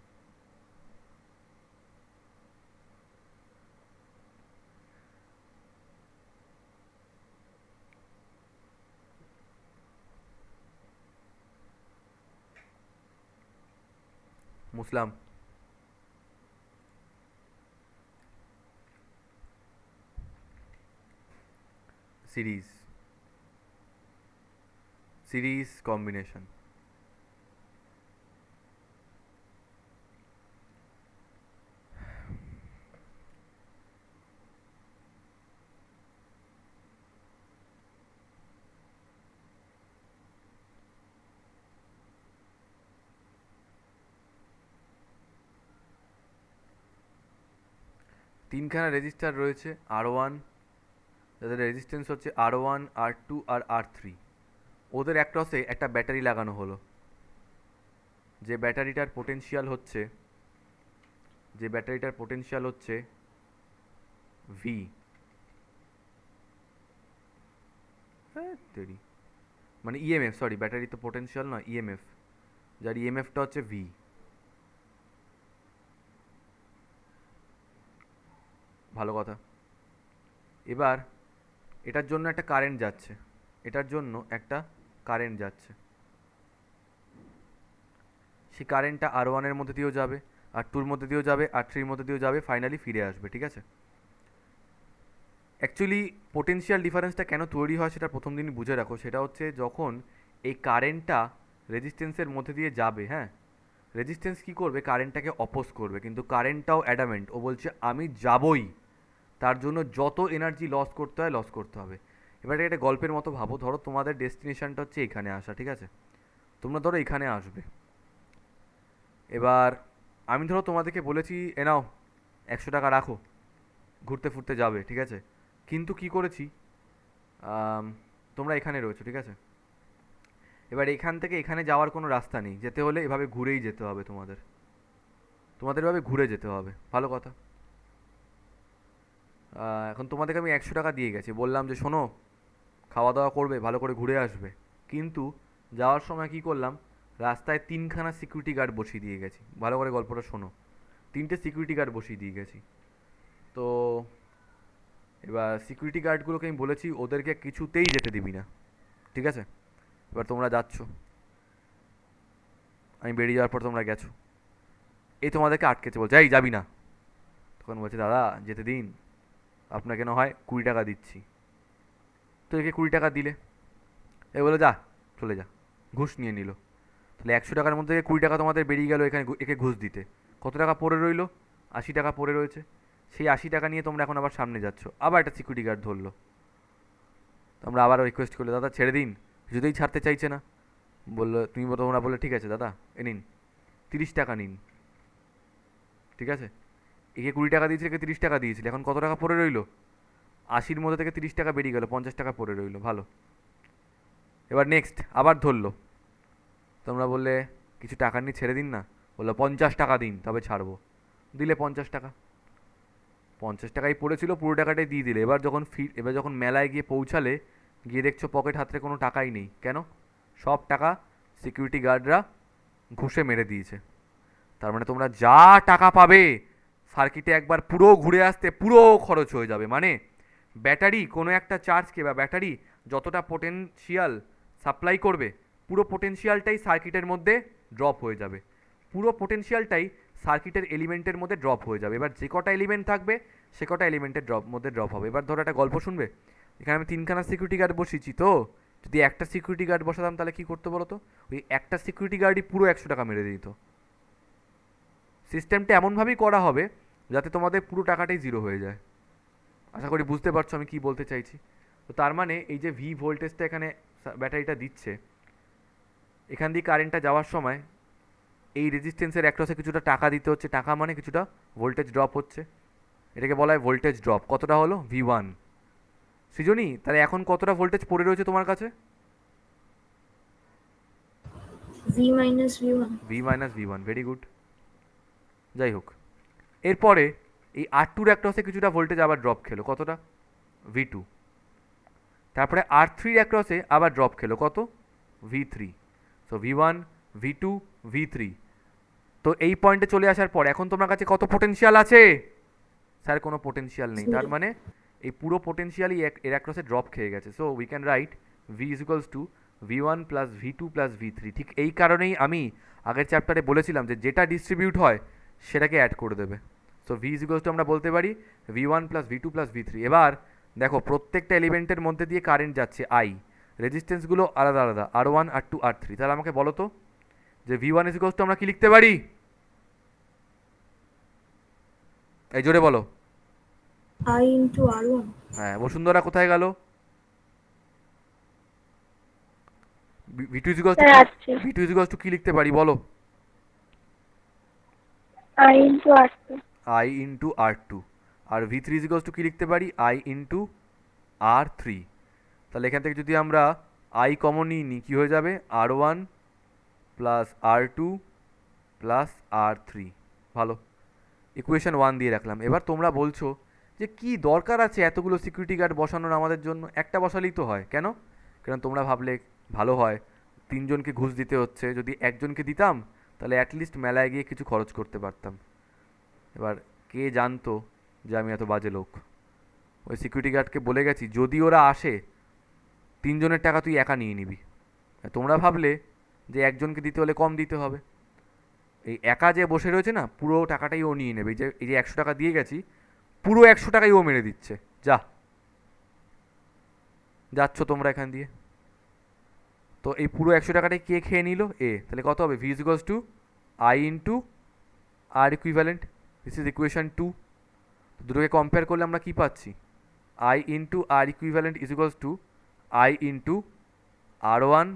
মুসলাম, সিরিজ, সিরিজ কম্বিনেশন। তিনখানা রেজিস্টার রয়েছে R1, যাদের রেজিস্ট্যান্স হচ্ছে R1, R2 আর R3। ওদের অ্যাক্রসে একটা ব্যাটারি লাগানো হলো, যে ব্যাটারিটার পোটেনশিয়াল হচ্ছে, যে ব্যাটারিটার পোটেনশিয়াল হচ্ছে V। হ্যাঁ তেরি, মানে ইএমএফ, সরি ব্যাটারি তো পোটেনশিয়াল নয়, ইএমএফ, যার ইএমএফটা হচ্ছে V। ভালো কথা। এবার এটার জন্য একটা কারেন্ট যাচ্ছে, এটার জন্য একটা কারেন্ট যাচ্ছে, সেই কারেন্টটা R1-এর মধ্যে দিয়েও যাবে, R2-র মধ্যে দিয়েও যাবে, R3-র মধ্যে দিয়েও যাবে, ফাইনালি ফিরে আসবে, ঠিক আছে? অ্যাকচুয়ালি পোটেনশিয়াল ডিফারেন্সটা কেন তৈরি হয় সেটা প্রথম দিনই বুঝে রাখো। সেটা হচ্ছে যখন এই কারেন্টটা রেজিস্ট্যান্সের মধ্যে দিয়ে যাবে, হ্যাঁ, রেজিস্ট্যান্স কী করবে? কারেন্টটাকে অপোজ করবে, কিন্তু কারেন্টটাও অ্যাডামেন্ট, ও বলছে আমি যাবই, তার জন্য যত এনার্জি লস করতে হয় লস করতে হবে। এবার এটা গল্পের মতো ভাবো, ধরো তোমাদের ডেস্টিনেশনটা হচ্ছে এখানে আসা, ঠিক আছে? তোমরা ধরো এখানে আসবে। এবার আমি ধরো তোমাদেরকে বলেছি এ নাও 100 টাকা রাখো, ঘুরতে ফুরতে যাবে, ঠিক আছে? কিন্তু কি করেছি, তোমরা এখানে রয়েছো, ঠিক আছে? এবার এখান থেকে এখানে যাওয়ার কোনো রাস্তা নেই, যেতে হলে এভাবে ঘুরেই যেতে হবে তোমাদের, তোমাদের এভাবে ঘুরে যেতে হবে। ভালো কথা। এখন তোমাদেরকে আমি 100 টাকা দিয়ে গেছি, বললাম যে শোনো খাওয়া দাওয়া করবে, ভালো করে ঘুরে আসবে, কিন্তু যাওয়ার সময় কি করলাম, রাস্তায় তিনখানা সিকিউরিটি গার্ড বসিয়ে দিয়ে গেছি। ভালো করে গল্পটা শোনো, তিনটে সিকিউরিটি গার্ড বসিয়ে দিয়ে গেছি। তো এবার সিকিউরিটি গার্ডগুলোকে আমি বলেছি ওদেরকে কিছুতেই যেতে দিবি না, ঠিক আছে? এবার তোমরা যাচ্ছ, আমি বেরিয়ে যাওয়ার পর তোমরা গেছো, এই তোমাদেরকে আটকেছে, বলছে এই যাবি না। তখন বলছে দাদা যেতে দিন, আপনাকে না হয় 20 টাকা দিচ্ছি। তো একে 20 টাকা দিলে, এ বলে যা চলে যা, ঘুষ নিয়ে নিল। তাহলে 100 টাকার মধ্যে থেকে 20 টাকা তোমাদের বেরিয়ে গেল এখানে একে ঘুষ দিতে। কত টাকা পড়ে রইলো? 80 টাকা পড়ে রয়েছে। সেই 80 টাকা নিয়ে তোমরা এখন আবার সামনে যাচ্ছ, আবার একটা সিকিউরিটি গার্ড ধরলো। তোমরা আবারও রিকোয়েস্ট করলে, দাদা ছেড়ে দিন, কিছুতেই ছাড়তে চাইছে না। বললো, তোমরা বললে ঠিক আছে দাদা এ নিন 30 টাকা নিন, ঠিক আছে। একে 20 টাকা দিয়েছিলে, একে 30 টাকা দিয়েছিলে, এখন কত টাকা পড়ে রইলো? 80-র মধ্যে থেকে 30 টাকা বেরিয়ে গেল, 50 টাকা পড়ে রইলো, ভালো। এবার নেক্সট আবার ধরলো, তোমরা বললে কিছু টাকা নিয়ে ছেড়ে দিন না। বললো 50 টাকা দিন তবে ছাড়বো। দিলে 50 টাকা, 50 টাকাই পড়েছিল, পুরো টাকাটাই দিয়ে দিলে। এবার যখন মেলায় গিয়ে পৌঁছালে, গিয়ে দেখছো পকেট হাতরে কোনো টাকাই নেই। কেন? সব টাকা সিকিউরিটি গার্ডরা ঘুষে মেরে দিয়েছে। তার মানে তোমরা যা টাকা পাবে সার্কিটে একবার পুরো ঘুরে আসতে পুরো খরচ হয়ে যাবে। মানে ব্যাটারি কোনো একটা চার্জকে, বা ব্যাটারি যতটা পোটেনশিয়াল সাপ্লাই করবে, পুরো পোটেনশিয়ালটাই সার্কিটের মধ্যে ড্রপ হয়ে যাবে। পুরো পোটেনশিয়ালটাই সার্কিটের এলিমেন্টের মধ্যে ড্রপ হয়ে যাবে। এবার যে কটা এলিমেন্ট থাকবে সে কটা এলিমেন্টের মধ্যে ড্রপ হবে। এবার ধরো একটা গল্প শুনবে, এখানে আমি 3খানা সিকিউরিটি গার্ড বসিয়েছি, তো যদি একটা সিকিউরিটি গার্ড বসাতাম তাহলে কী করতে বলো তো? ওই একটা সিকিউরিটি গার্ডই পুরো 100 টাকা মেরে দিত। সিস্টেমটা এমনভাবেই করা হবে যাতে তোমাদের পুরো টাকাটাই জিরো হয়ে যায়। আশা করি বুঝতে পারছো আমি কি বলতে চাইছি। তো তার মানে এই যে ভি ভোল্টেজটা এখানে ব্যাটারিটা দিচ্ছে, এখান দিয়ে কারেন্টটা যাওয়ার সময় এই রেজিস্ট্যান্সের অ্যাক্রসে কিছুটা টাকা দিতে হচ্ছে। টাকা মানে কিছুটা ভোল্টেজ ড্রপ হচ্ছে, এটাকে বলা হয় ভোল্টেজ ড্রপ। কতটা হলো? V1। সৃজনী, তাহলে এখন কতটা ভোল্টেজ পড়ে রয়েছে তোমার কাছে? V-V1। V-V1, very good. যাই হোক, এরপরে এই R2-র অ্যাক্রসে কিছুটা ভোল্টেজ আবার ড্রপ খেলো, কতটা? V2। তারপরে R3-র অ্যাক্রসে আবার ড্রপ খেলো, কত? V3। So V1, V2, V3। তো এই পয়েন্টে চলে আসার পর এখন তোমার কাছে কত পোটেনশিয়াল আছে? স্যার কোনো পোটেনশিয়াল নেই। তার মানে এই পুরো পোটেনশিয়ালই এর অ্যাক্রসে ড্রপ খেয়ে গেছে। So we can write V is equals two V1 plus V2 plus V3। ঠিক এই কারণেই আমি আগের চ্যাপ্টারে বলেছিলাম যে যেটা ডিস্ট্রিবিউট হয় সেটাকে অ্যাড করে দেবে। So V is equals two আমরা বলতে পারি V1 plus V2 plus V3। এবার দেখো প্রত্যেকটা এলিমেন্টের মধ্যে দিয়ে কারেন্ট যাচ্ছে I, রেজিস্ট্যান্সগুলো আলাদা আলাদা, R1, R2, R3। তাহলে আমাকে বলো তো যে V1 ইজ ইকুয়ালস টু আমরা কি লিখতে পারি? এই জোরে বলো। I into R1। হ্যাঁ, বসুন্ধরা কোথায় গেল? V2 is equals two sir কি? আসছে। V2 ইজ ইকুয়ালস টু কি লিখতে পারি বলো? I into R2। I into R2। আর V3 ইজ ইকুয়ালস টু কি লিখতে পারি? I into R3। তাহলে এখান থেকে যদি আমরা I কমন নিই কী হয়ে যাবে? R1 plus R2 plus R3। ভালো, ইকুয়েশন 1 দিয়ে রাখলাম। এবার তোমরা বলছো যে কি দরকার আছে এতগুলো সিকিউরিটি গার্ড বসানোর আমাদের জন্য, একটা বসালেই তো হয়। কেন? কারণ তোমরা ভাবলে ভালো হয় 3জনকে ঘুষ দিতে হচ্ছে, যদি একজনকে দিতাম তাহলে অ্যাটলিস্ট মেলায় গিয়ে কিছু খরচ করতে পারতাম। এবার কে জানতো যে আমি এত বাজে লোক? ওই সিকিউরিটি গার্ডকে বলে গেছি যদি ওরা আসে 3জনের টাকা তুই একা নিয়ে নিবি। তোমরা ভাবলে যে একজনকে দিতে হলে কম দিতে হবে, এই একা যে বসে রয়েছে না পুরো টাকাটাই ও নিয়ে নেবে। এই যে 100 টাকা দিয়ে গেছি, পুরো 100 টাকাই ও মেরে দিচ্ছে। যাচ্ছ তোমরা এখান দিয়ে, তো এই পুরো 100 টাকাটাই কে খেয়ে নিল? এ। তাহলে কত হবে? V is equals to I into R equivalent. This is equation 2। দুটোকে কম্পেয়ার করলে আমরা কি পাচ্ছি? I into R equivalent is equals to I into R1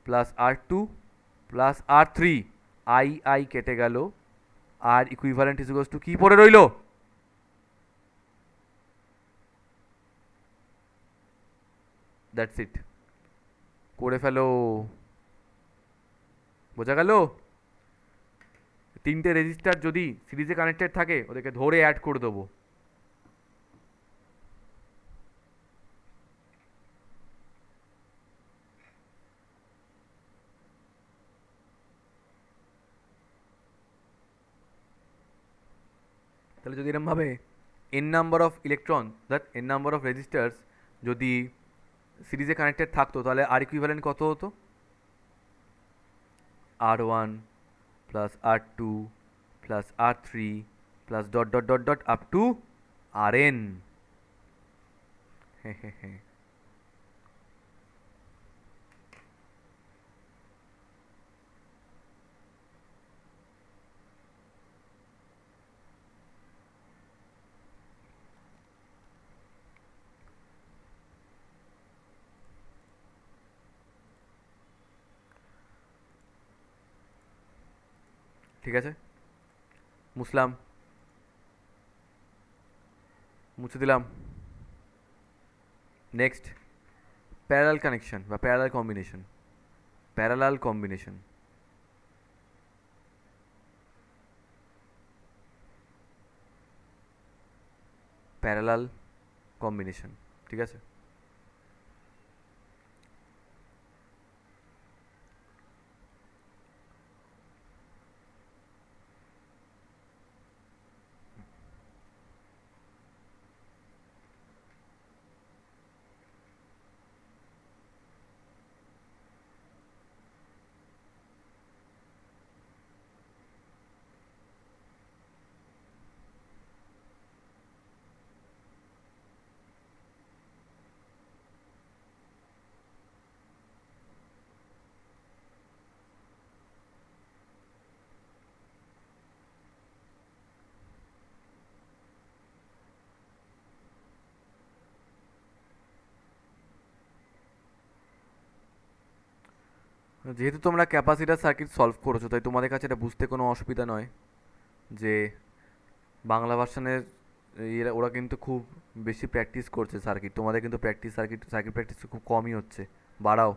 plus R2 plus R3। I কেটে গেল, R equivalent is equals to কি পড়ে রইল? দ্যাটস ইট, করে ফেলো। বোঝা গেল? 3টে রেজিস্টার যদি সিরিজে কানেক্টেড থাকে ওদেরকে ধরে অ্যাড করে দেবো। তাহলে যদি এরমভাবে n number of electron n number of registers যদি সিরিজে কানেক্টেড থাকতো তাহলে আর ইকুইভ্যালেন্ট কত হতো? R1 plus R2 plus R3 plus dot dot dot dot up to Rn। হ্যাঁ হ্যাঁ হ্যাঁ। ঠিক আছে, মুছলাম, মুছে দিলাম। নেক্সট, প্যারালাল কানেকশন বা parallel combination. Parallel combination, parallel combination, ঠিক আছে। যেহেতু তোমরা ক্যাপাসিটার সার্কিট সলভ করেছো, তাই তোমাদের কাছে এটা বুঝতে কোনো অসুবিধা নয় যে বাংলা ভার্সনের এরা ওরা কিন্তু খুব বেশি প্র্যাকটিস করছে সার্কিট। তোমাদের কিন্তু প্র্যাকটিস সার্কিট সার্কিট প্র্যাকটিস খুব কমই হচ্ছে, বাড়াও।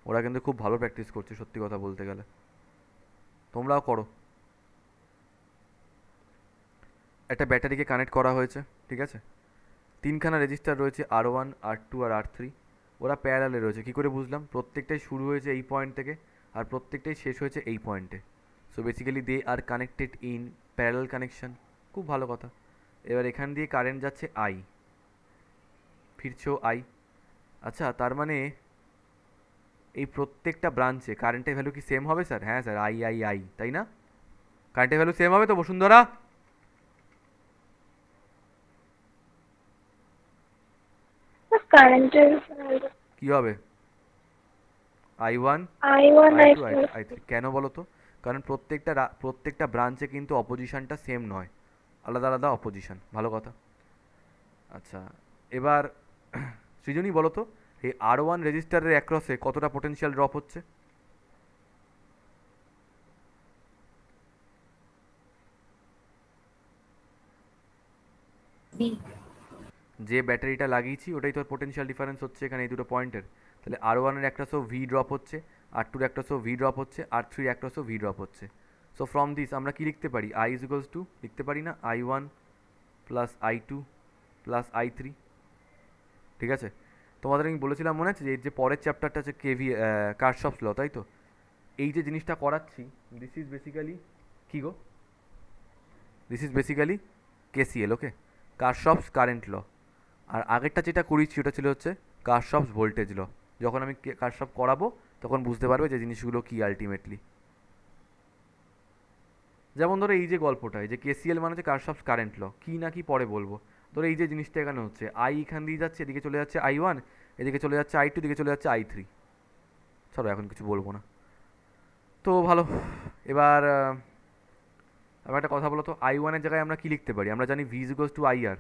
ওরা কিন্তু খুব ভালো প্র্যাকটিস করছে সত্যি কথা বলতে গেলে, তোমরাও করো। একটা ব্যাটারিকে কানেক্ট করা হয়েছে, ঠিক আছে। তিনখানা রেজিস্টার রয়েছে, R1 R2 আর R3। ওরা প্যারালালে রয়েছে, কী করে বুঝলাম? প্রত্যেকটাই শুরু হয়েছে এই পয়েন্ট থেকে আর প্রত্যেকটাই শেষ হয়েছে এই পয়েন্টে। So basically they are connected in parallel connection. খুব ভালো কথা। এবার এখান দিয়ে কারেন্ট যাচ্ছে আই, ফিরছেও আই। আচ্ছা, তার মানে এই প্রত্যেকটা ব্রাঞ্চে কারেন্টের ভ্যালু কি সেম হবে স্যার? হ্যাঁ স্যার, আই আই আই, তাই না? কারেন্টের ভ্যালু সেম হবে তো বসুন্ধরা? কারেন্টের কি হবে? I1 I1 I2 I2 I3। কেন বলো তো? কারণ প্রত্যেকটা ব্রাঞ্চে কিন্তু অপোজিশনটা সেম নয়, আলাদা আলাদা অপোজিশন। ভালো কথা। আচ্ছা, এবার সৃজনী বলো তো, এই R1 রেজিস্টারের অ্যাক্রসে কতটা পোটেনশিয়াল ড্রপ হচ্ছে? বি। যে ব্যাটারিটা লাগিয়েছি ওটাই তোর পোটেনশিয়াল ডিফারেন্স হচ্ছে এখানে এই দুটো পয়েন্টের। তাহলে R1-এর অ্যাক্রসেও ভি ড্রপ হচ্ছে, R2-র অ্যাক্রসেও ভি ড্রপ হচ্ছে, R3-র অ্যাক্রসেও ভি ড্রপ হচ্ছে। সো ফ্রম দিস আমরা কি লিখতে পারি? I ইজ ইকুয়ালস টু, লিখতে পারি না, I1 plus I2 plus I3, ঠিক আছে। তোমাদের আমি বলেছিলাম মনে আছে যে এই যে পরের চ্যাপ্টারটা হচ্ছে কেভি কারশফস ল, তাই তো? এই যে জিনিসটা করাচ্ছি, দিস ইজ বেসিক্যালি কী গো? This is basically KCL, okay, Kirchhoff's current law. আর আগেরটা যেটা করিয়েছি ওটা ছিল হচ্ছে কারশফস ভোল্টেজ ল। যখন আমি কারশফ করাবো তখন বুঝতে পারবে যে জিনিসগুলো কী আলটিমেটলি। যেমন ধরো এই যে গল্পটা, এই যে কেসিএল মানে হচ্ছে কারশফস কারেন্ট ল, কী না কি পরে বলবো। ধরো এই যে জিনিসটা এখানে হচ্ছে, আই এখান দিয়ে যাচ্ছে, এদিকে চলে যাচ্ছে I1, এদিকে চলে যাচ্ছে I2, এদিকে চলে যাচ্ছে I3। ছাড়ো, এখন কিছু বলবো না। তো ভালো। এবার আবার একটা কথা বলো তো, I1-এর জায়গায় আমরা কি লিখতে পারি? আমরা জানি V is equals to IR।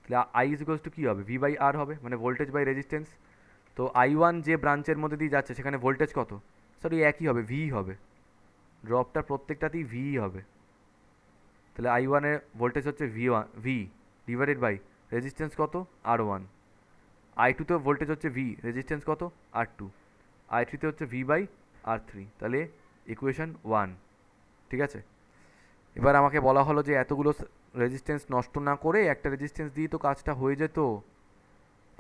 তাহলে আই ইজ ইকুয়ালস টু কী হবে? ভি বাই আর হবে, মানে ভোল্টেজ বাই রেজিস্ট্যান্স। তো I1 যে ব্রাঞ্চের মধ্যে দিয়ে যাচ্ছে সেখানে ভোল্টেজ কত? সরি, একই হবে, ভি হবে। ড্রপটা প্রত্যেকটাতেই ভি হবে। তাহলে I1-এর ভোল্টেজ হচ্ছে ভি ডিভাইডেড বাই রেজিস্ট্যান্স কত? R1। I2-তে ভোল্টেজ হচ্ছে ভি, রেজিস্ট্যান্স কত? R2। I3-তে হচ্ছে ভি বাই R3। তাহলে ইকুয়েশন 1, ঠিক আছে। এবার আমাকে বলা হলো যে এতগুলো রেজিস্ট্যান্স নষ্ট না করে একটা রেজিস্ট্যান্স দিয়ে তো কাজটা হয়ে যেত।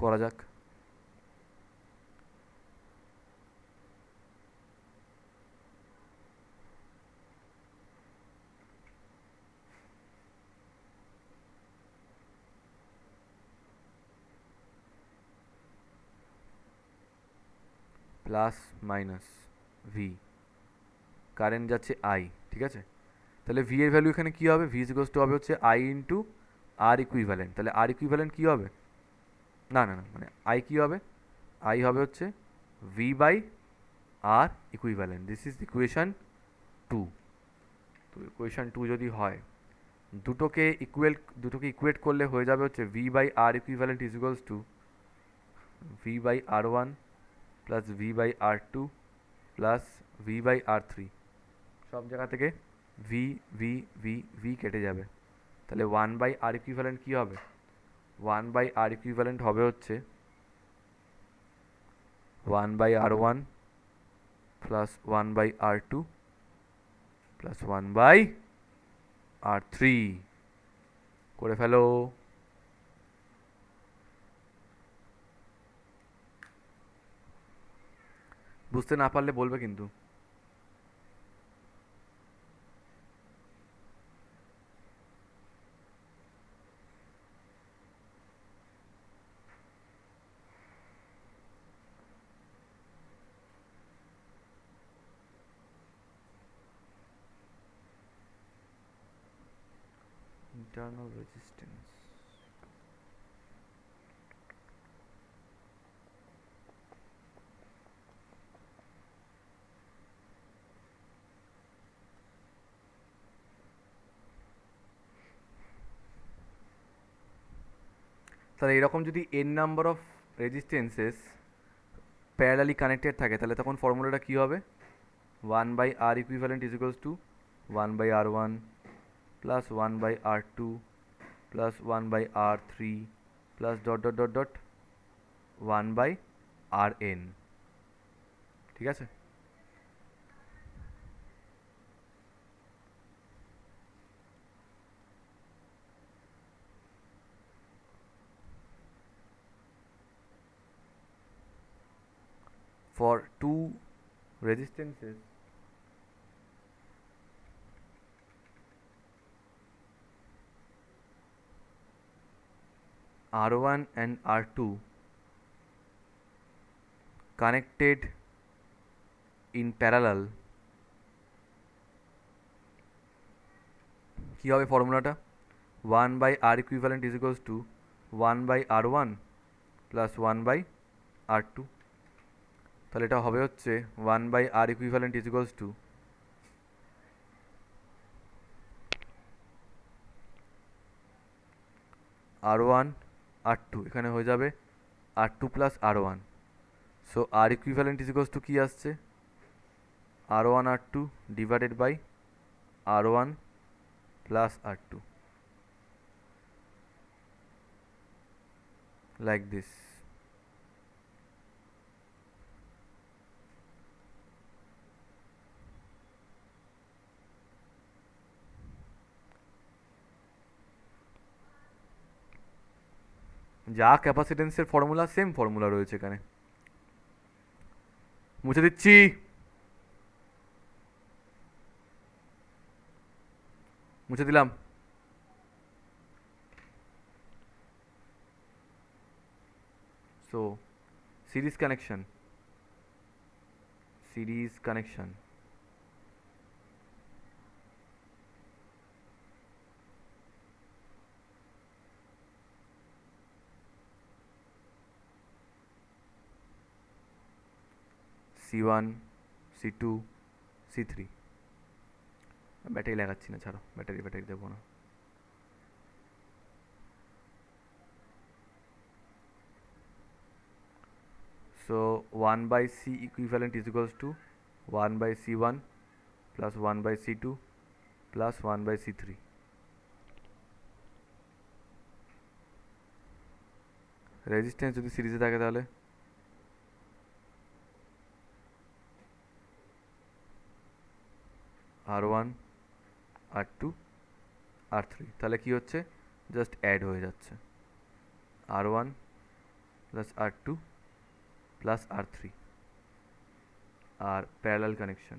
করা যাক। প্লাস মাইনাস ভি, কারেন্ট যাচ্ছে আই, ঠিক আছে। তাহলে ভি এর ভ্যালু এখানে কী হবে? ভি ইজ ইকুয়ালস টু হবে হচ্ছে আই ইন্টু আর ইকুইভ্যালেন্ট, তাহলে আর ইকুইভ্যালেন্ট কী হবে? না না না, মানে আই কী হবে? আই হবে হচ্ছে V by R equivalent. This is equation 2। তো ইকুয়েশান 2 যদি হয়, দুটোকে ইকুয়েট করলে হয়ে যাবে হচ্ছে V by R equivalent is equals to V by R one plus V by R two plus V by R three. সব জায়গা থেকে ভি ভি ভি ভি কেটে যাবে, তাহলে ওয়ান বাই আর ইকুইভ্যালেন্ট কী হবে? ওয়ান বাই আর ইকুইভ্যালেন্ট হবে হচ্ছে one by R one plus one by R two plus one by R three. করে ফেলো। বুঝতে না পারলে বলবে কিন্তু। Internal resistance. তাহলে এরকম যদি n number of resistances parallelly connected থাকে, তাহলে তখন ফর্মুলাটা কী হবে? One by R equivalent is equals to one by R one plus one by R two plus one by R three plus dot dot dot dot one by R N. ঠিক আছে? For two resistances R1 and R2 connected in parallel, কী হবে ফর্মুলাটা? One by R equivalent is equals to one by R one plus one by R two. তাহলে এটা হবে হচ্ছে one by R equivalent is equals to R one R two, এখানে হয়ে যাবে R two plus R one. So R equivalent is equals to কী আসছে? R one R two divided by R one plus R two, like this. যা ক্যাপাসিটেন্সের formula same formula রয়েছে এখানে। মুছে দিচ্ছি। মুছে দিলাম। So series connection, series connection, C1 C2 C3। Battery লাগাচ্ছি না, ছাড়ো, ব্যাটারি দেবো না। So 1 by C equivalent is equals to 1 by C1 plus 1 by C2 plus 1 by C3। Resistance যদি সিরিজে থাকে তাহলে R1 R2 R3, তাহলে কি হচ্ছে? জাস্ট অ্যাড হয়ে যাচ্ছে R1 plus R2 plus R3 আর parallel connection,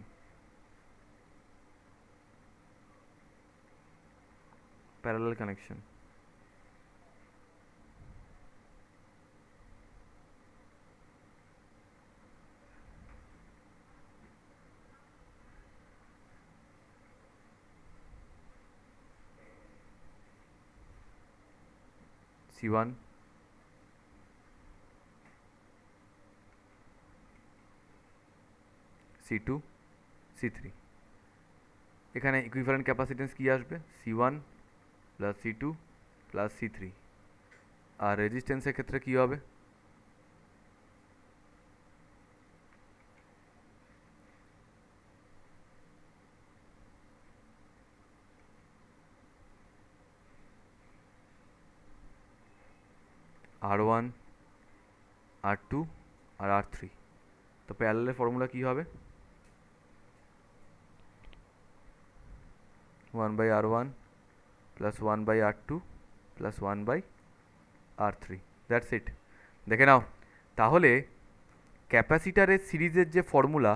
parallel connection. C1, C2, C3। এখানে ইকুইভ্যালেন্ট ক্যাপাসিটেন্স কি আসবে? C1 plus C2 plus C3। আর রেজিস্ট্যান্সের ক্ষেত্রে কি হবে? R1, R2 আর R3। তো প্যারালালের ফর্মুলা কি হবে? 1/R1 plus 1/R2 plus 1/R3। That's it. দেখে নাও তাহলে ক্যাপাসিটারের সিরিজের যে ফর্মুলা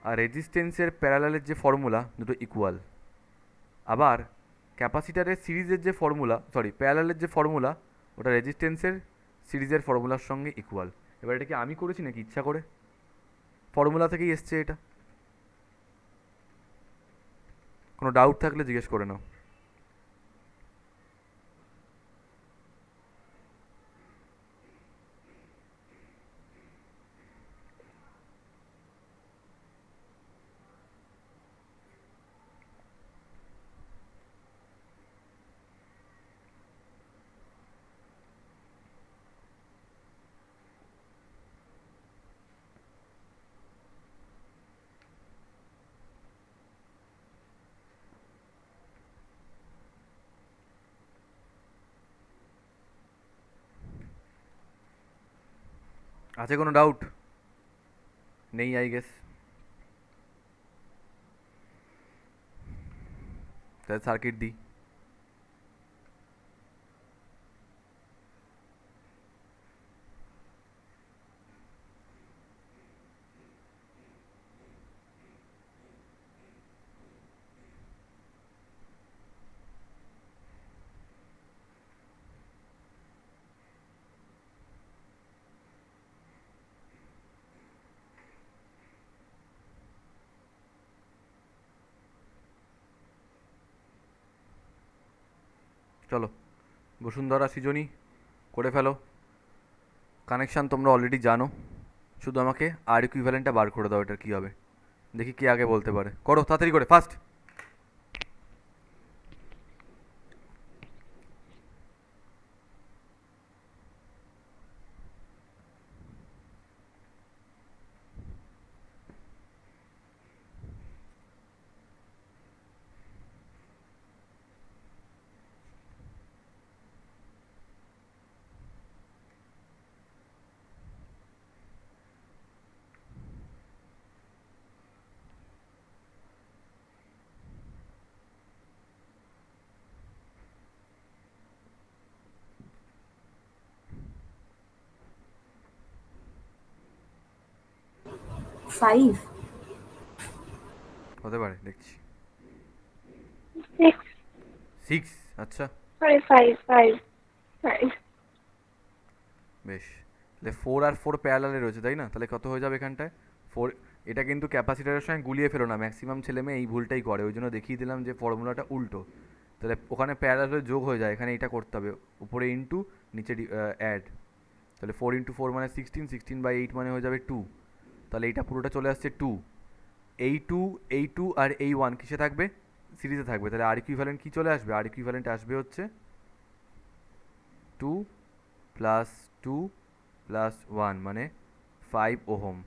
আর রেজিস্ট্যান্সের প্যারালালের যে ফর্মুলা দুটো ইকুয়াল। আবার ক্যাপাসিটারের সিরিজের যে ফর্মুলা, সরি প্যারালালের যে ফর্মুলা, ওটা রেজিস্ট্যান্সের সিরিজের ফর্মুলার সঙ্গে ইকুয়াল। এবার এটা কি আমি করেছি নাকি ইচ্ছা করে? ফর্মুলা থেকেই এসছে এটা। কোনো ডাউট থাকলে জিজ্ঞেস করে নাও। আছে কোনো ডাউট? নেই আই গেস। তাহলে সার্কিট দিই। চলো বসুন্ধরা সৃজনী করে ফেলো। কানেকশান তোমরা অলরেডি জানো, শুধু আমাকে আর ইকুইভ্যালেন্টটা বার করে দাও। এটা কী হবে দেখি কে আগে বলতে পারে। করো তাড়াতাড়ি করে, ফাস্ট। ফাইভ। হতে পারে, দেখছি। 6, 6? আচ্ছা sorry, 5, 5, 5. বেশ। তাহলে 4 আর 4 প্যারালালে রয়েছে তাই না? তাহলে কত হয়ে যাবে এখানটায়? 4। এটা কিন্তু ক্যাপাসিটারের সঙ্গে গুলিয়ে ফেলো না, ম্যাক্সিমাম ছেলেমেয়ে এই ভুলটাই করে, ওই জন্য দেখিয়ে দিলাম যে ফর্মুলাটা উল্টো। তাহলে ওখানে প্যারালালে যোগ হয়ে যায়, এখানে এটা করতে হবে, উপরে ইন্টু নিচে অ্যাড। তাহলে 4 × 4 মানে 16, 16/8 মানে হয়ে যাবে 2। তাহলে এইটা পুরোটা চলে আসছে 2। এই টু আর এই 1 কিসে থাকবে? সিরিজে থাকবে। তাহলে আর ইকুইভ্যালেন্ট কী চলে আসবে? আর ইকুইভ্যালেন্ট আসবে হচ্ছে 2 প্লাস 2 প্লাস 1 মানে 5 ওহম,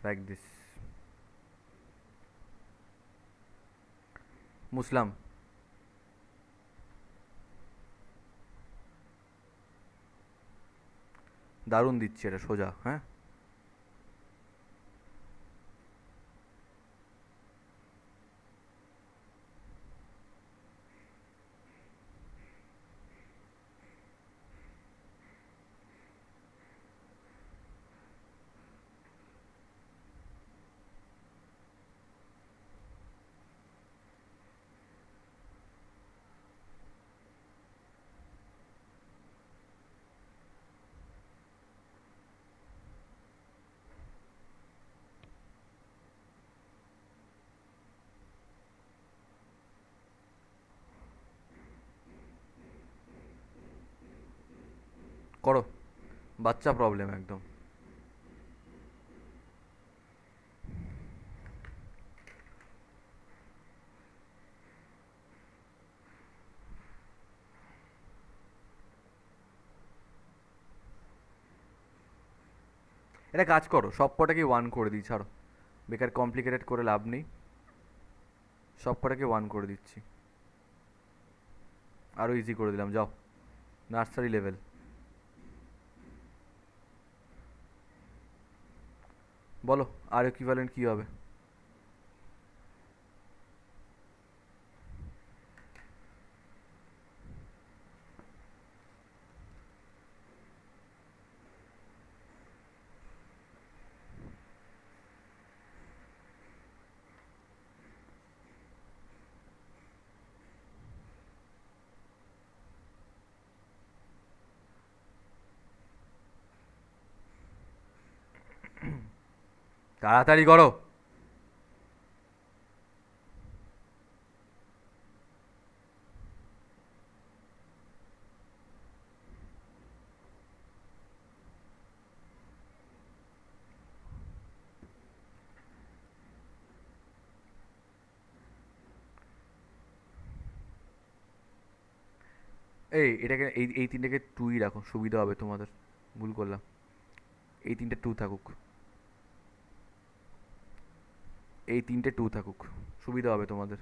লাইক দিস। মুসলাম, দারুণ দিচ্ছে এটা, সোজা। হ্যাঁ করো, বাচ্চা প্রবলেম একদম। এটা কাজ করো, সব কটাকে 1 করে দিই, ছাড়ো, বেকার কমপ্লিকেটেড করে লাভ নেই, সব কটাকে 1 করে দিচ্ছি, আরও ইজি করে দিলাম, যাও নার্সারি লেভেল। বলো আর ইকুইভ্যালেন্ট কী হবে? তাড়াতাড়ি করো। এটাকে এই তিনটেকে টুই রাখো, সুবিধা হবে তোমাদের। ভুল করলাম, এই তিনটে টু থাকুক, এই তিনটে টু থাকুক, সুবিধা হবে তোমাদের।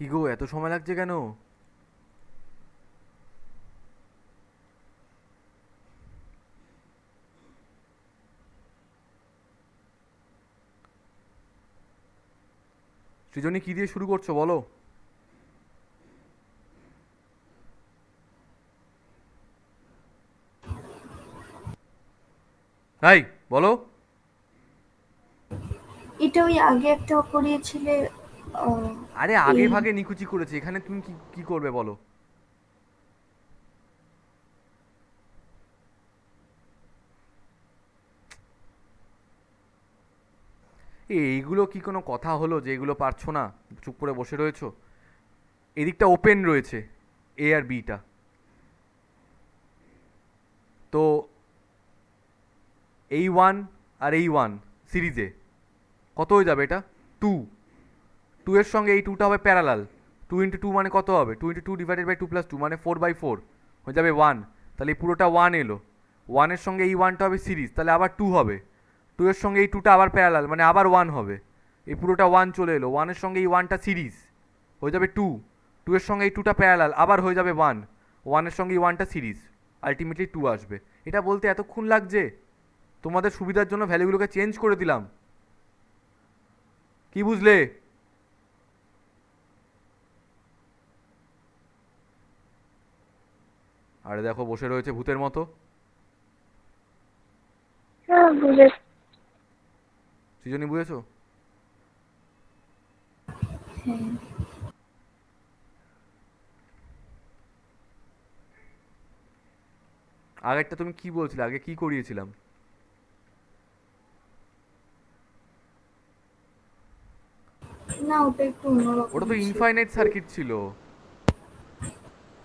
কি গো, এত সময় লাগছে কেন? সৃজনী কি দিয়ে শুরু করছো বলো? হাই, বলো। এটা ওই আগে একটা করিয়েছিলে। আরে আগে এই ভাগে নিকুচি করেছে, এখানে তুমি কি কি করবে বলো? এইগুলো কি কোনো কথা হলো যে এগুলো পারছো না, চুপ করে বসে রয়েছো? এদিকটা ওপেন রয়েছে, এ আর বিটা, তো এই ওয়ান আর এই ওয়ান সিরিজে কত হয়ে যাবে? এটা টু, টু এর সঙ্গে এই টুটা হবে প্যারালাল, টু ইন্টু টু মানে কত হবে? Two into two divided by two plus two মানে 4/4 হয়ে যাবে 1, তাহলে এই পুরোটা 1 এলো, ওয়ানের সঙ্গে এই ওয়ানটা হবে সিরিজ, তাহলে আবার টু হবে, টু এর সঙ্গে এই টুটা আবার প্যারালাল মানে আবার 1 হবে, এই পুরোটা 1 চলে এলো, ওয়ানের সঙ্গে এই ওয়ানটা সিরিজ হয়ে যাবে টু, টু এর সঙ্গে এই টুটা প্যারালাল আবার হয়ে যাবে 1, ওয়ানের সঙ্গে এই ওয়ানটা সিরিজ, আলটিমেটলি 2 আসবে। এটা বলতে এতক্ষণ লাগছে? তোমাদের সুবিধার জন্য ভ্যালুগুলোকে চেঞ্জ করে দিলাম, কি বুঝলে? আরে দেখো বসে রয়েছে ভূতের মতো। হ্যাঁ বুঝেছি। সৃজনী বুঝেছো? হ্যাঁ, আগেরটা তুমি কি বলছিলে, আগে কি করিয়েছিলাম? না, ওটা একটু অন্যরকম ওটা তো ছিল। ইনফাইনাইট সার্কিট ছিল।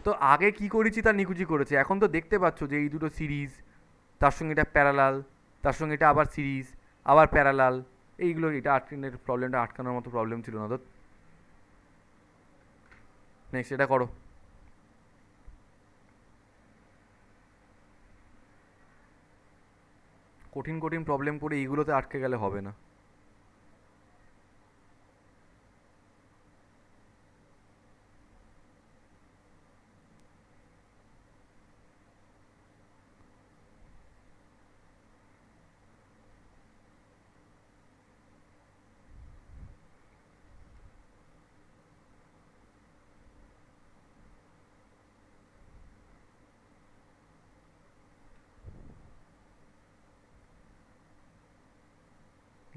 তো আগে কি করেছি তার নিকুচি করেছে, এখন তো দেখতে পাচ্ছ যে এই দুটো সিরিজ, তার সঙ্গে এটা প্যারালাল, তার সঙ্গে এটা আবার সিরিজ, আবার প্যারালাল, এইগুলো এটা আটকানোর প্রবলেমটা আটকানোর মতো প্রবলেম ছিল না তো। নেক্সট এটা করো। কঠিন কঠিন প্রবলেম করে এইগুলোতে আটকে গেলে হবে না।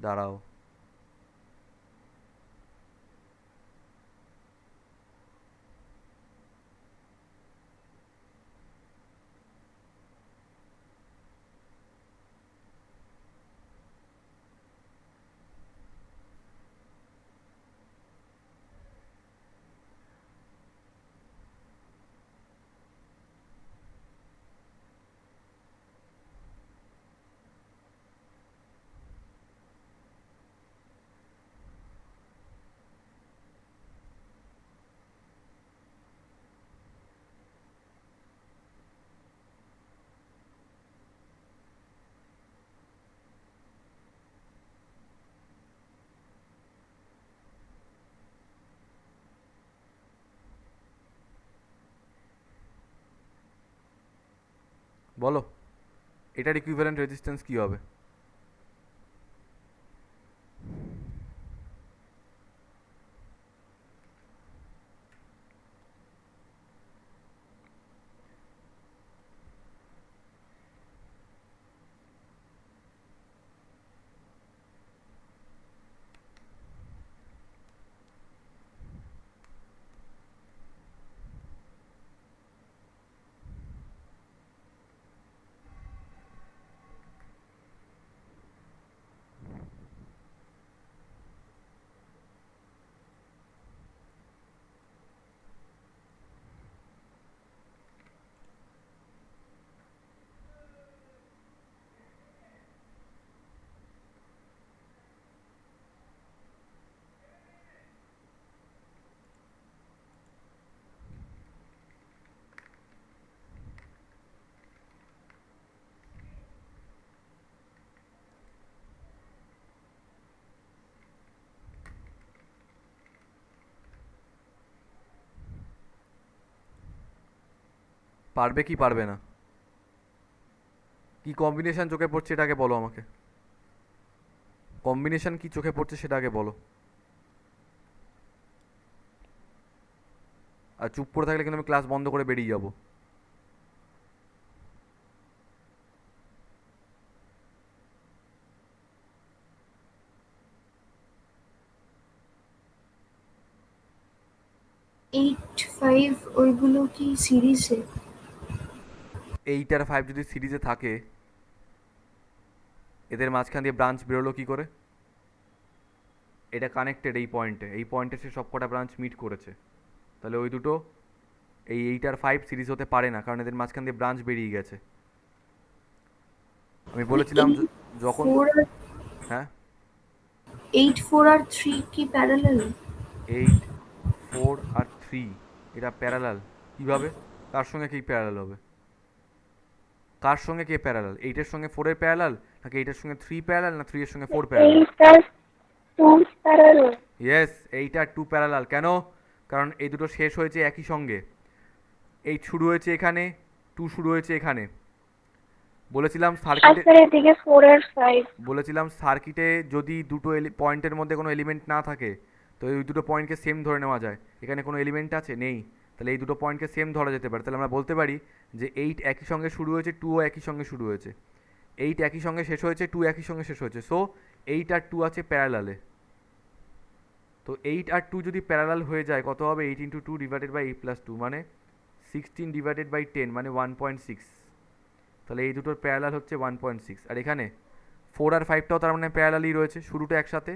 দাঁড়াও। বলো এটার ইকুইভ্যালেন্ট রেজিস্ট্যান্স কি হবে? পারবে কি পারবে না? কি কম্বিনেশন চোখে পড়ছে এটাকে বলো আমাকে। কম্বিনেশন কি চোখে পড়ছে সেটা আগে বলো। আর চুপ করে থাকলে কিন্তু আমি ক্লাস বন্ধ করে বেরিয়ে যাবো। 8 5 ওইগুলো কি সিরিজে? 8 আর 5 যদি সিরিজে থাকে, এদের মাঝখান দিয়ে ব্রাঞ্চ বেরোলো কি করে? এটা কানেক্টেড এই পয়েন্টে, এই পয়েন্টে সে সব কটা ব্রাঞ্চ মিট করেছে, তাহলে ওই দুটো এই 8 আর 5 সিরিজ হতে পারে না, কারণ এদের মাঝখান দিয়ে ব্রাঞ্চ বেরিয়ে গেছে। আমি বলেছিলাম এইট যখন। ফোর আর হ্যাঁ। 8 4 আর 3 কি প্যারালাল? 8 4 আর 3 এটা প্যারালাল কিভাবে? কার সঙ্গে কি প্যারালাল হবে? কার সঙ্গে কে প্যারালাল? 8-এর সঙ্গে 4-এর প্যারালাল, নাকি 8-এর সঙ্গে 3 প্যারালাল, না 3-এর সঙ্গে 4 প্যারালাল? 8 আর 2 প্যারালাল। ইয়েস, 8 আর 2 প্যারালাল। কেন? কারণ এই দুটো শেষ হয়েছে একই সঙ্গে। 8 শুরু হয়েছে এখানে, 2 শুরু হয়েছে এখানে। বলেছিলাম আর সার্কিটে, স্যার এদিকে 4 আর 5। বলেছিলাম সার্কিটে যদি দুটো পয়েন্টের মধ্যে কোনো এলিমেন্ট না থাকে, তো এই দুটো পয়েন্টকে সেম ধরে নেওয়া যায়। এখানে কোনো এলিমেন্ট আছে? নেই। তাহলে এই দুটো পয়েন্টকে সেম ধরা যেতে পারে। তাহলে আমরা বলতে পারি যে 8 একই সঙ্গে শুরু হয়েছে, 2ও একই সঙ্গে শুরু হয়েছে। 8 একই সঙ্গে শেষ হয়েছে, 2 একই সঙ্গে শেষ হয়েছে। সো 8 আর 2 আছে প্যারালালে। তো 8 আর 2 যদি প্যারালাল হয়ে যায়, কত হবে? 8 × 2 / 8 + 2 মানে 16 / 10 মানে 1.6। তাহলে এই দুটোর প্যারালাল হচ্ছে 1.6, আর এখানে 4 আর 5টাও তার মানে প্যারালালই রয়েছে, শুরুটা একসাথে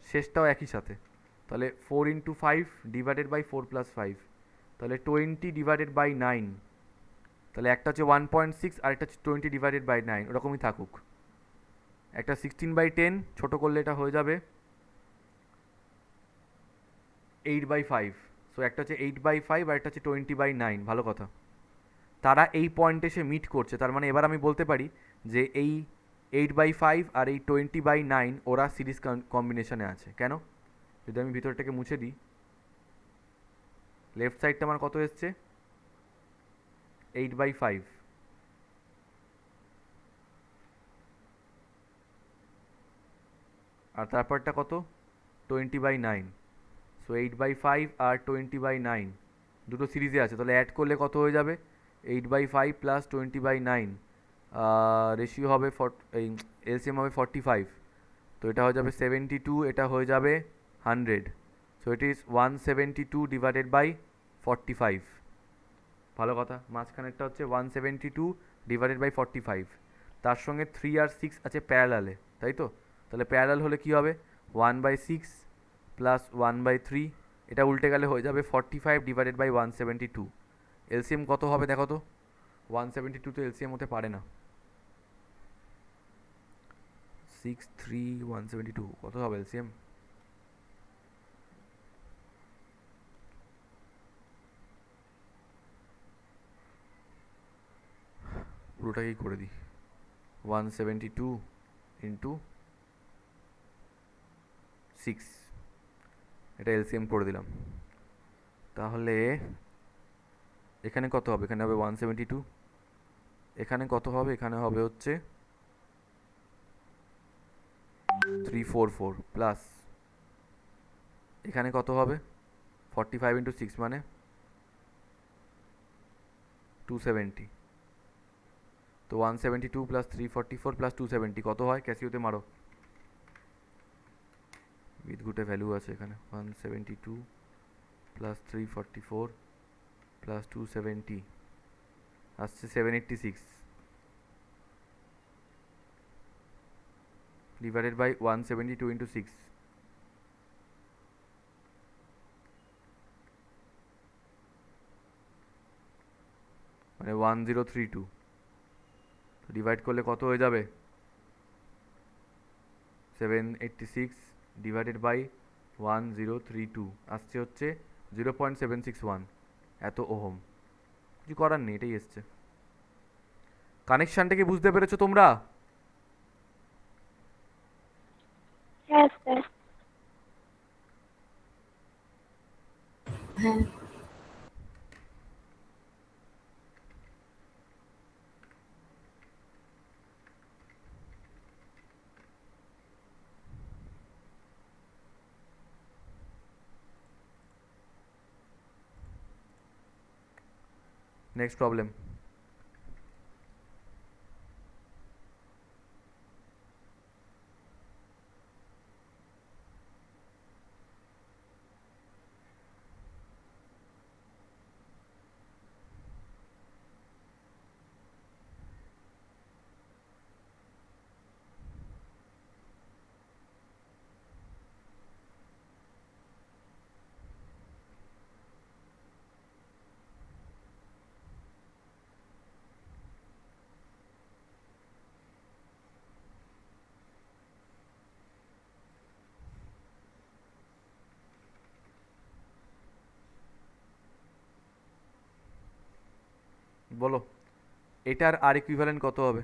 শেষটাও একই সাথে। তাহলে 4 ইন্টু 5 ডিভাইডেড বাই 4 প্লাস 5, তাহলে 20 ডিভাইডেড বাই 9। তাহলে একটা হচ্ছে 1.6 আর একটা হচ্ছে 20 ডিভাইডেড বাই 9, ওরকমই থাকুক। একটা 16/10, ছোটো করলে এটা হয়ে যাবে 8/5। সো একটা হচ্ছে 8/5 আর একটা হচ্ছে 20/9, ভালো কথা। তারা এই পয়েন্টে এসে মিট করছে, তার মানে এবার আমি বলতে পারি যে এই 8/5 আর এই 20/9 ওরা সিরিজ কম্বিনেশনে আছে। কেন? যদি আমি ভিতরটাকে মুছে দিই, লেফট সাইডটা আমার কত এসছে? 8/5, আর তারপরটা কত? 20/9। সো 8/5 আর 20/9 দুটো সিরিজে আছে, তাহলে অ্যাড করলে কত হয়ে যাবে? 8/5 প্লাস 20/9, রেশিও হবে এই এলসিএম হবে 45। তো এটা হয়ে যাবে 72, এটা হয়ে যাবে 100। So it is 172 divided by 45। ভালো কথা, মাঝখানেরটা হচ্ছে 172 ডিভাইডেড বাই 45। তার সঙ্গে 3 আর 6 আছে প্যারালালে, তাই তো? তাহলে প্যারালাল হলে কি হবে? 1/6 প্লাস 1/3, এটা উল্টে গেলে হয়ে যাবে 45 ডিভাইডেড বাই 172। এলসিএম কত হবে দেখো তো? 172 তো এলসিএম হতে পারে না। 6 3 172 কত হবে এলসিএম? পুরোটাকেই করে দিই, 172 ইন্টু 6, এটা এলসিএম করে দিলাম। তাহলে এখানে কত হবে? এখানে হবে 172, এখানে কত হবে? এখানে হবে হচ্ছে 344 প্লাস এখানে কত হবে? 45 ইন্টু 6 মানে 270। তো 172 প্লাস 344 প্লাস 270 কত হয়? ক্যাসিওতে মারো, বিদঘুটে ভ্যালু আছে এখানে। 172 প্লাস 344 প্লাস 270 আসছে 786 ডিভাইডেড বাই 172 ইন্টু 6, মানে 1032। ডিভাইড করলে কত হয়ে যাবে? 786 ডিভাইডেড বাই 1032 আসছে হচ্ছে 0.761, এত ওহম। কিছু করার নেই, এটাই এসছে। কানেকশানটা কি বুঝতে পেরেছো তোমরা? হ্যাঁ স্যার। হ্যাঁ। Next problem. বলো এটার আর ইকুইভ্যালেন্ট কত হবে?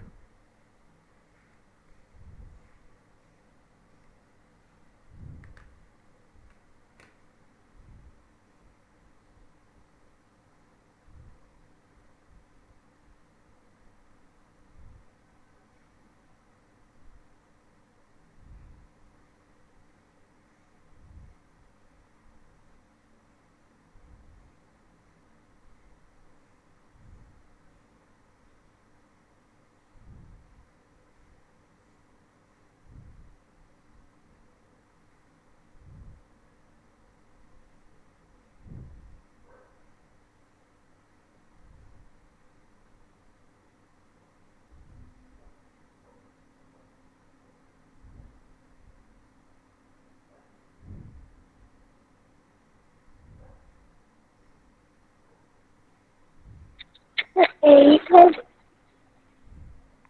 হবে।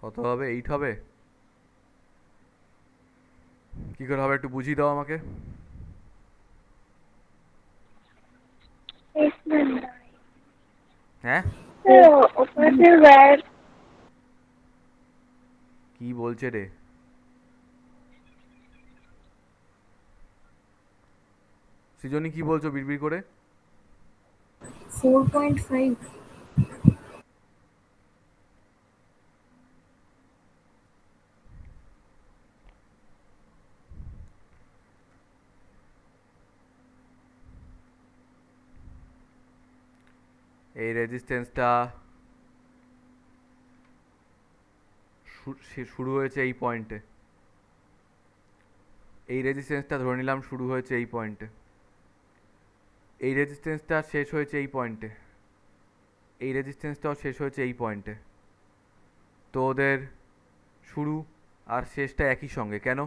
কত হবে? 8 হবে? কি করে হবে একটু বুঝিয়ে দাও আমাকে। Yes, ma'am. হ্যাঁ, Sir, ওপরে যে wire কি বলছে রে? সৃজনী কি বলছো বিড়বিড় করে? 4.5. এই রেজিস্ট্যান্সটা শুরু হয়েছে এই পয়েন্টে। এই রেজিস্ট্যান্সটা ধরে নিলাম শুরু হয়েছে এই পয়েন্টে। এই রেজিস্ট্যান্সটা শেষ হয়েছে এই পয়েন্টে। এই রেজিস্ট্যান্সটাও শেষ হয়েছে এই পয়েন্টে। তো ওদের শুরু আর শেষটা একই সঙ্গে কেন?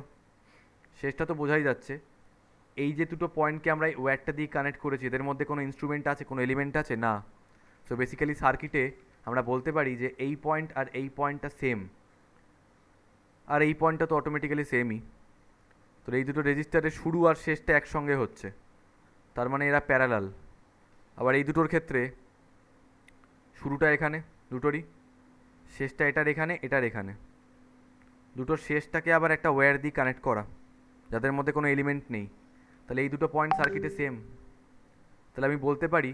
শেষটা তো বোঝাই যাচ্ছে। এই যে দুটো পয়েন্টকে আমরা এই ওয়্যারটা দিয়ে কানেক্ট করেছি, এদের মধ্যে কোনো ইনস্ট্রুমেন্ট আছে, কোনো এলিমেন্ট আছে? না। সো বেসিক্যালি সার্কিটে আমরা বলতে পারি যে এই পয়েন্ট আর এই পয়েন্টটা সেম, আর এই পয়েন্টটা তো অটোমেটিক্যালি সেমই। তো এই দুটো রেজিস্টারের শুরু আর শেষটা একসঙ্গে হচ্ছে, তার মানে এরা প্যারালাল। আবার এই দুটোর ক্ষেত্রে শুরুটা এখানে দুটোরই, শেষটা এটার এখানে, এটার এখানে। দুটোর শেষটাকে আবার একটা ওয়্যার দিয়ে কানেক্ট করা, যাদের মধ্যে কোনো এলিমেন্ট নেই। তাহলে এই দুটো পয়েন্ট সার্কিটে সেম। তাহলে আমি বলতে পারি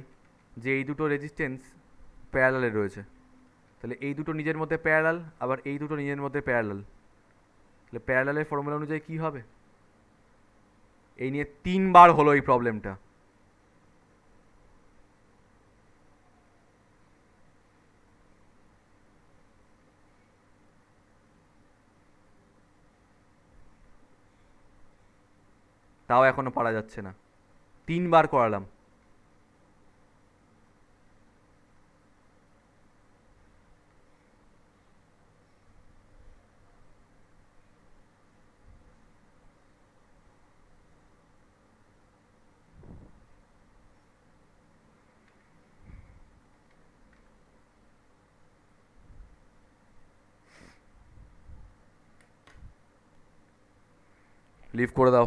যে এই দুটো রেজিস্ট্যান্স প্যারালালে রয়েছে। তাহলে এই দুটো নিজের মধ্যে প্যারালাল, আবার এই দুটো নিজের মধ্যে প্যারালাল। তাহলে প্যারালালের ফর্মুলা অনুযায়ী কী হবে? এই নিয়ে 3বার হলো এই প্রবলেমটা। তাও এখনো পারা যাচ্ছে না। 3বার করালাম। লিভ করে দাও।